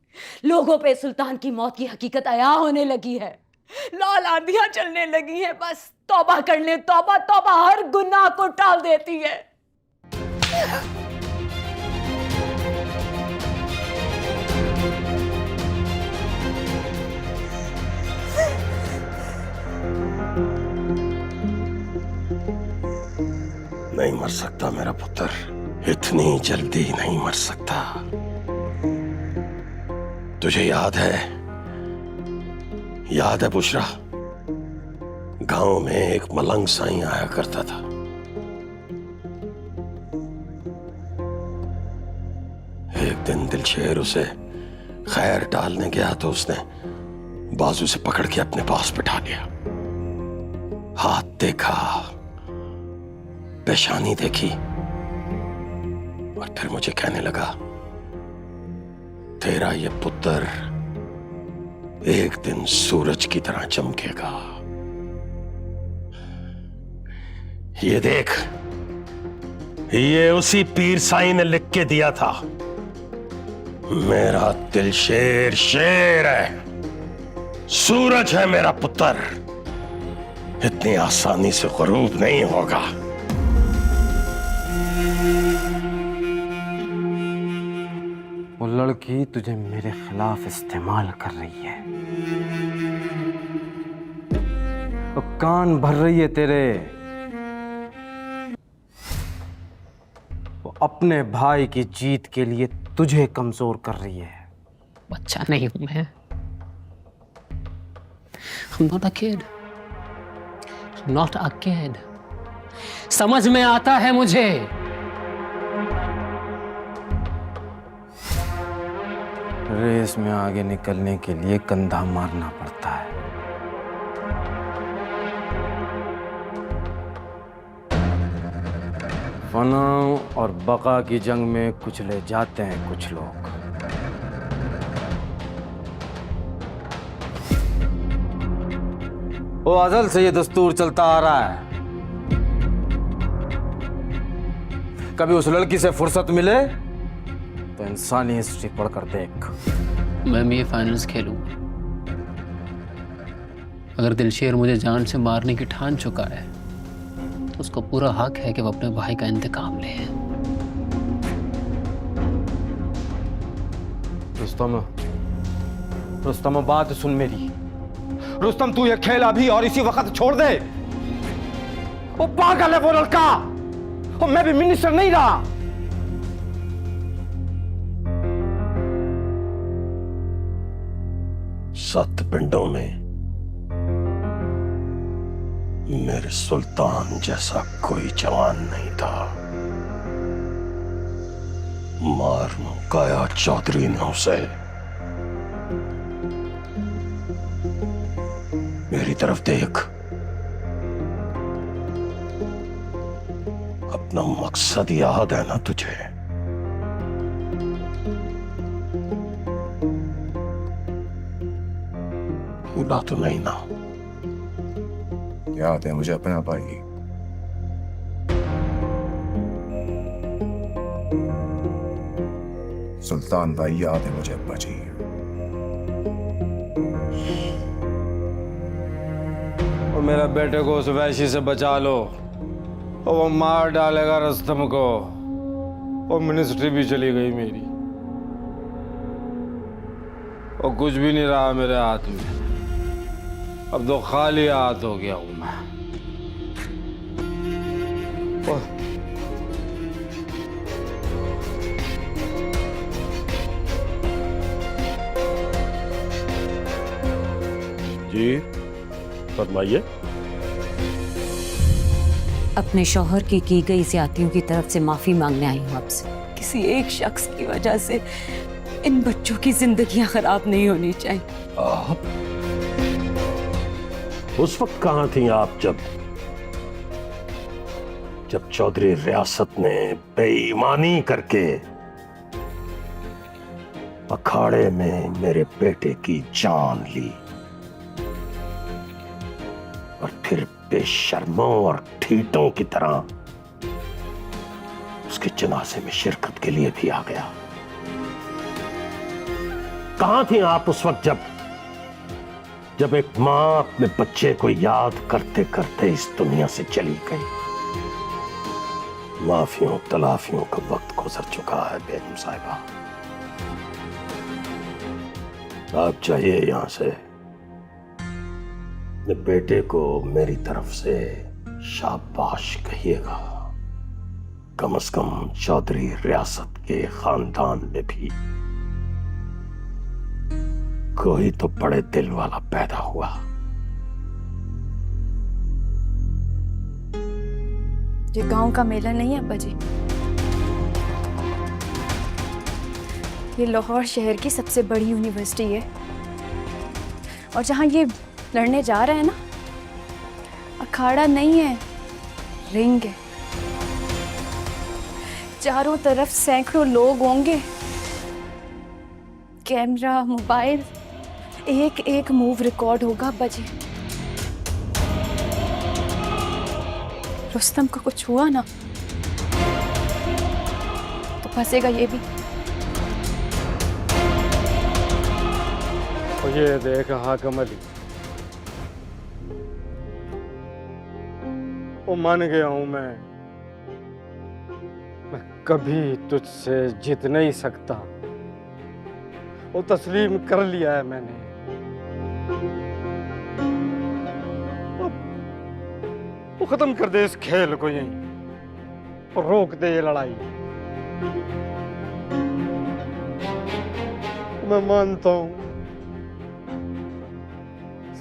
लोगों पे सुल्तान की मौत की हकीकत आया होने लगी है, लाल आंधियां चलने लगी हैं। बस तौबा कर ले, तौबा। तौबा हर गुनाह को टाल देती है। नहीं मर सकता मेरा पुत्र, इतनी जल्दी नहीं मर सकता। तुझे याद है बुशरा, गांव में एक मलंग साईं आया करता था। एक दिन दिलशेर उसे खैर डालने गया तो उसने बाजू से पकड़ के अपने पास बिठा लिया। हाथ देखा, पेशानी देखी, और फिर मुझे कहने लगा, तेरा ये पुत्र एक दिन सूरज की तरह चमकेगा। ये देख, ये उसी पीर साईं ने लिख के दिया था। मेरा दिलशेर शेर है, सूरज है मेरा पुत्र, इतनी आसानी से गरूब नहीं होगा। वो लड़की तुझे मेरे खिलाफ इस्तेमाल कर रही है, वो कान भर रही है तेरे। वो अपने भाई की जीत के लिए तुझे कमजोर कर रही है। बच्चा नहीं हूं मैं, I'm not a kid. Not a kid. समझ में आता है मुझे। रेस में आगे निकलने के लिए कंधा मारना पड़ता है। फना और बका की जंग में कुचले जाते हैं कुछ लोग। वो अज़ल से ये दस्तूर चलता आ रहा है। कभी उस लड़की से फुर्सत मिले तो इंसानी हिस्ट्री पढ़कर देख। मैं भी ये फाइनल्स खेलूंगा। अगर दिलशेर मुझे जान से मारने की ठान चुका है तो उसको पूरा हक है कि वो अपने भाई का इंतकाम ले। रुस्तम बात सुन मेरी। रुस्तम तू ये खेल अभी और इसी वक्त छोड़ दे। वो पागल है वो लड़का, और मैं भी मिनिस्टर नहीं रहा। सत पिंडों में मेरे सुल्तान जैसा कोई जवान नहीं था। मार मुकाया चौधरी ने उसे। मेरी तरफ देख, अपना मकसद याद है ना तुझे? भूला तो नहीं ना? याद है मुझे अपना भाई। सुल्तान भाई याद है मुझे अब्बा जी। और मेरे बेटे को उस वैशी से बचा लो और वो मार डालेगा रुस्तम को। और मिनिस्ट्री भी चली गई मेरी, और कुछ भी नहीं रहा मेरे हाथ में। अब तो खाली हाथ हो गया हूं मैं। जी फरमाइए। अपने शौहर की गई ज्यादतियों की तरफ से माफी मांगने आई हूँ आपसे। किसी एक शख्स की वजह से इन बच्चों की जिंदगियां खराब नहीं होनी चाहिए। आप उस वक्त कहां थी आप जब चौधरी रियासत ने बेईमानी करके अखाड़े में मेरे बेटे की जान ली, और फिर बेशर्मों और ठीटों की तरह उसके जनाजे में शिरकत के लिए भी आ गया? कहां थी आप उस वक्त जब एक मां अपने बच्चे को याद करते करते इस दुनिया से चली गई? माफियों तलाफियों का वक्त गुजर चुका है बेगम साहिबा। आप जाइए यहां से। अपने बेटे को मेरी तरफ से शाबाश कहिएगा। कम से कम चौधरी रियासत के खानदान में भी कोई तो बड़े दिल वाला पैदा हुआ। ये गांव का मेला नहीं है अब्बा जी, ये लाहौर शहर की सबसे बड़ी यूनिवर्सिटी है। और जहां ये लड़ने जा रहे हैं ना, अखाड़ा नहीं है, रिंग है। चारों तरफ सैकड़ों लोग होंगे, कैमरा मोबाइल, एक एक मूव रिकॉर्ड होगा अब्बा जी। रुस्तम को कुछ हुआ ना तो फंसेगा ये भी। और ये देख हाकिम अली, वो मान गया हूं मैं कभी तुझसे जीत नहीं सकता। वो तस्लीम कर लिया है मैंने। वो खत्म कर दे इस खेल को यहीं और रोक दे ये लड़ाई। मैं मानता हूं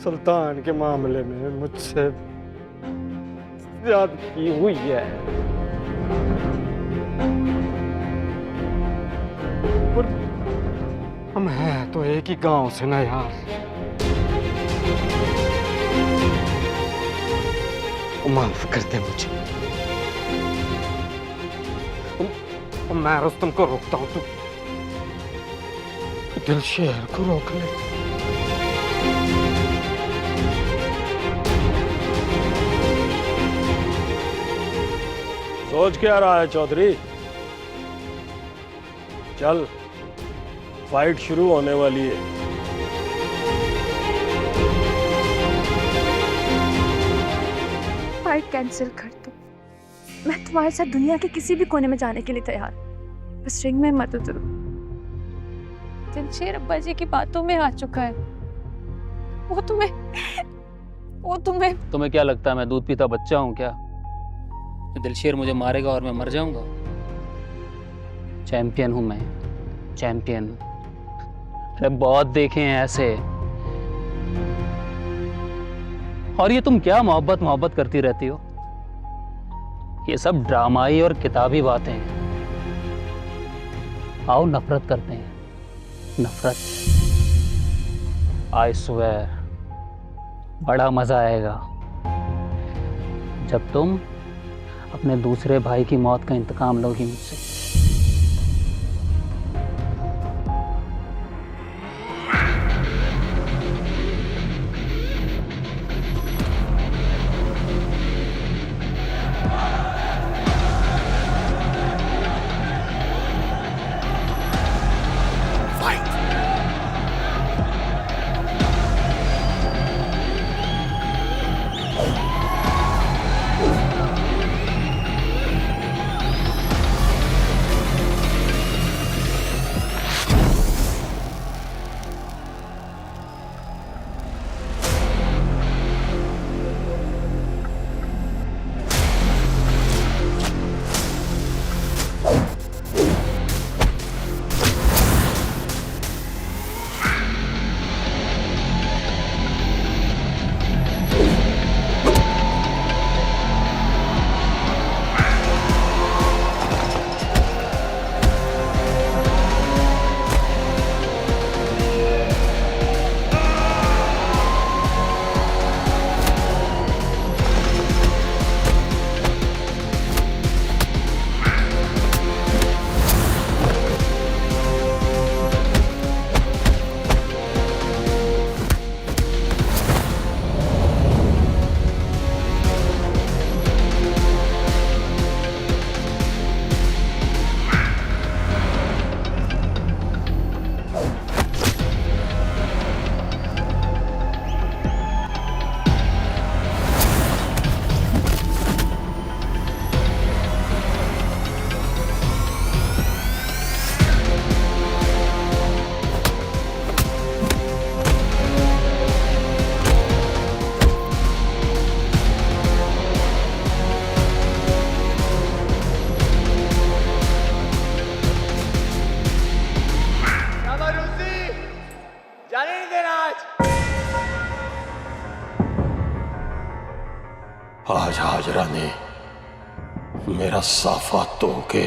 सुल्तान के मामले में मुझसे ज्यादती हुई है, पर हम हैं तो एक ही गांव से ना यार। माफ कर दे मुझे। मैं रुस्तम को रोकता हूं, तू दिलशेर को रोक ले। सोच क्या रहा है चौधरी? चल, फाइट शुरू होने वाली है। फाइट कैंसिल कर दो। मैं तुम्हारे साथ दुनिया के किसी भी कोने में जाने के लिए तैयार, बस रिंग में मत उतरो। दिलशेर अब्बा जी की बातों में आ चुका है। वो तुम्हें तुम्हें क्या लगता है मैं दूध पीता बच्चा हूँ क्या? तो दिलशेर मुझे मारेगा और मैं मर जाऊंगा? चैंपियन हूं मैं, चैंपियन। अरे बहुत देखे हैं ऐसे। और ये तुम क्या मोहब्बत मोहब्बत करती रहती हो? ये सब ड्रामाई और किताबी बातें हैं। आओ नफरत करते हैं, नफरत। आई स्वेयर बड़ा मजा आएगा जब तुम अपने दूसरे भाई की मौत का इंतकाम लोगी मुझसे। आज हाजरा ने मेरा साफा तोड़ के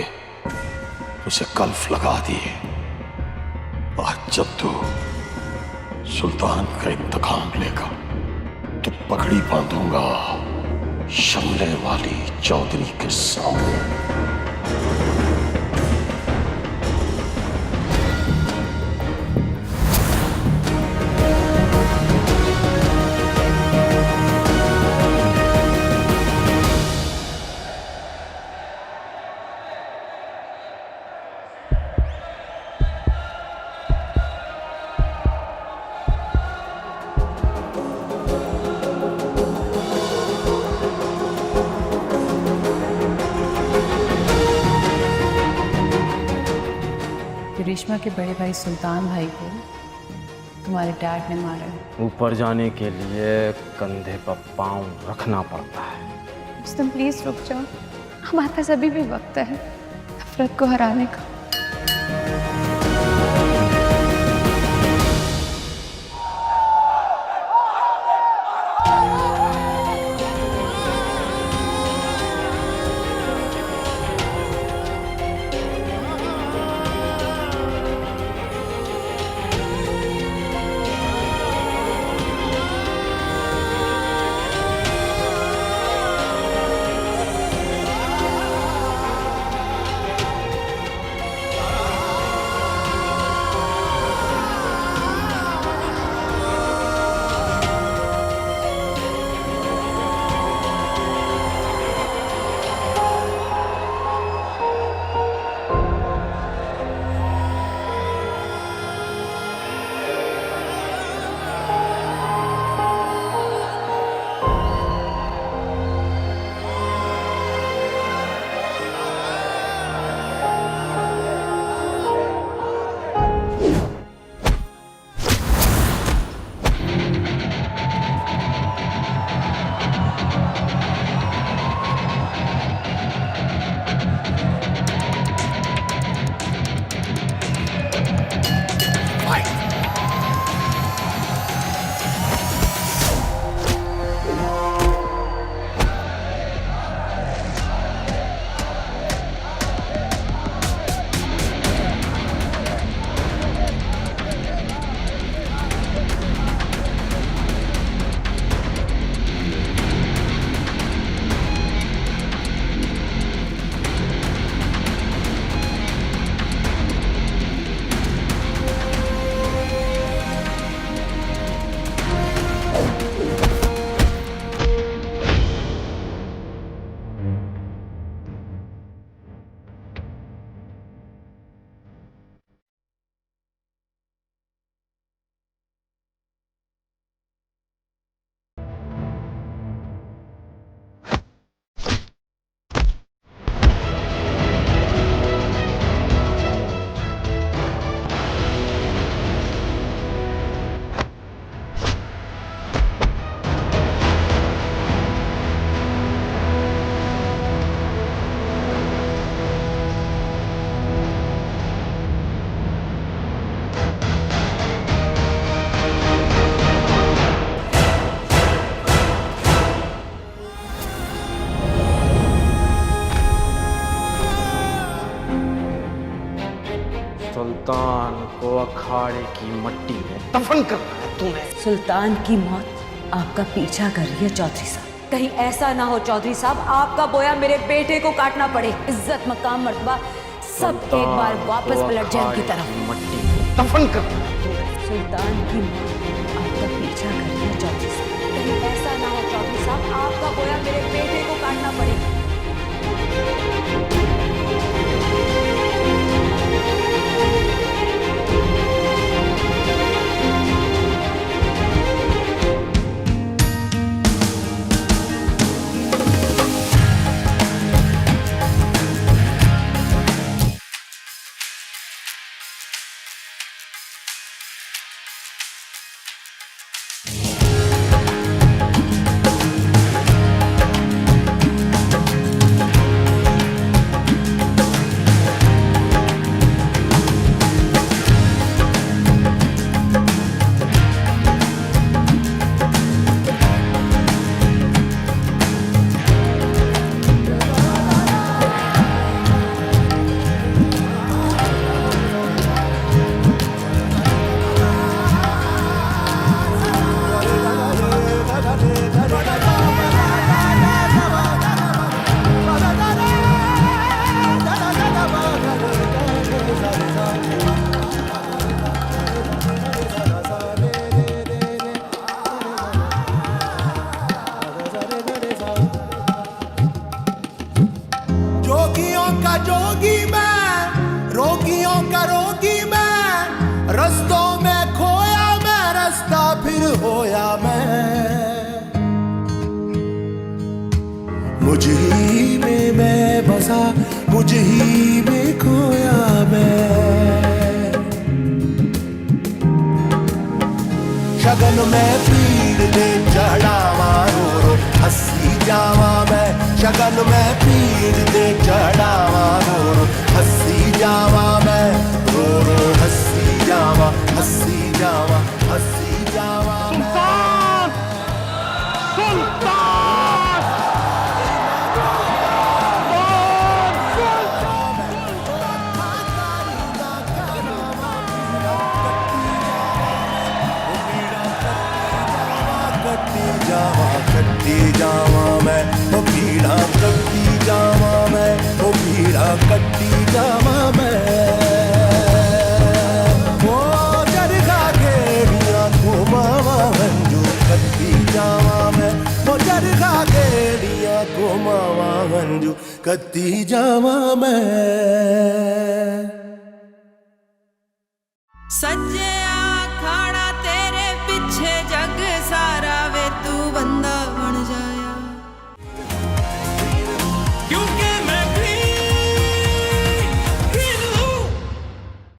उसे कल्फ लगा दिए। आज जब तू सुल्तान का इंतकाम लेगा तो पगड़ी बांधूंगा शमले वाली चौधरी के सामने। रेशमा के बड़े भाई सुल्तान भाई को तुम्हारे डैड ने मारा है। ऊपर जाने के लिए कंधे पर पाँव रखना पड़ता है। तुम प्लीज रुक जाओ, हमारे पास अभी भी वक्त है नफरत को हराने का। अखाड़े की मट्टी में दफन करना है तूने। सुल्तान की मौत आपका पीछा कर रही है चौधरी साहब। कहीं ऐसा ना हो चौधरी साहब, आपका बोया मेरे बेटे को काटना पड़े। इज्जत, मकाम, मर्तबा सब एक बार वापस पलट जाए उनकी तरफ। मट्टी में दफन करना है तूने। सुल्तान की मौत आपका पीछा कर रही है चौधरी साहब। कहीं ऐसा ना हो चौधरी साहब, आपका बोया मेरे बेटे को काटना पड़े। जोगियों का जोगी मैं, रोगियों का रोगी मैं, रस्तों में खोया मैं, रास्ता फिर होया मैं। मुझ ही में मैं बसा, मुझ ही में खोया मैं। शगन में पीड़ दे चढ़ावा रो रो हंसी जावा मैं। शगन में पीड़ दे चढ़ावा रो रो हंसी जावा मैं। रो रो हंसी जावा, हंसी जावा, हंसी जावा मैं। कट्टी जावा मैं, ओ भीड़ा कट्टी जावा मैं, ओ भीड़ा कट्टी जावा मैं। ओ दरगाह गेड़ियां घुमावा मंजू कट्टी जावा मैं, ओ दरगाह गेड़ियां घुमावा मंजू कट्टी जावा मैं। सज्जे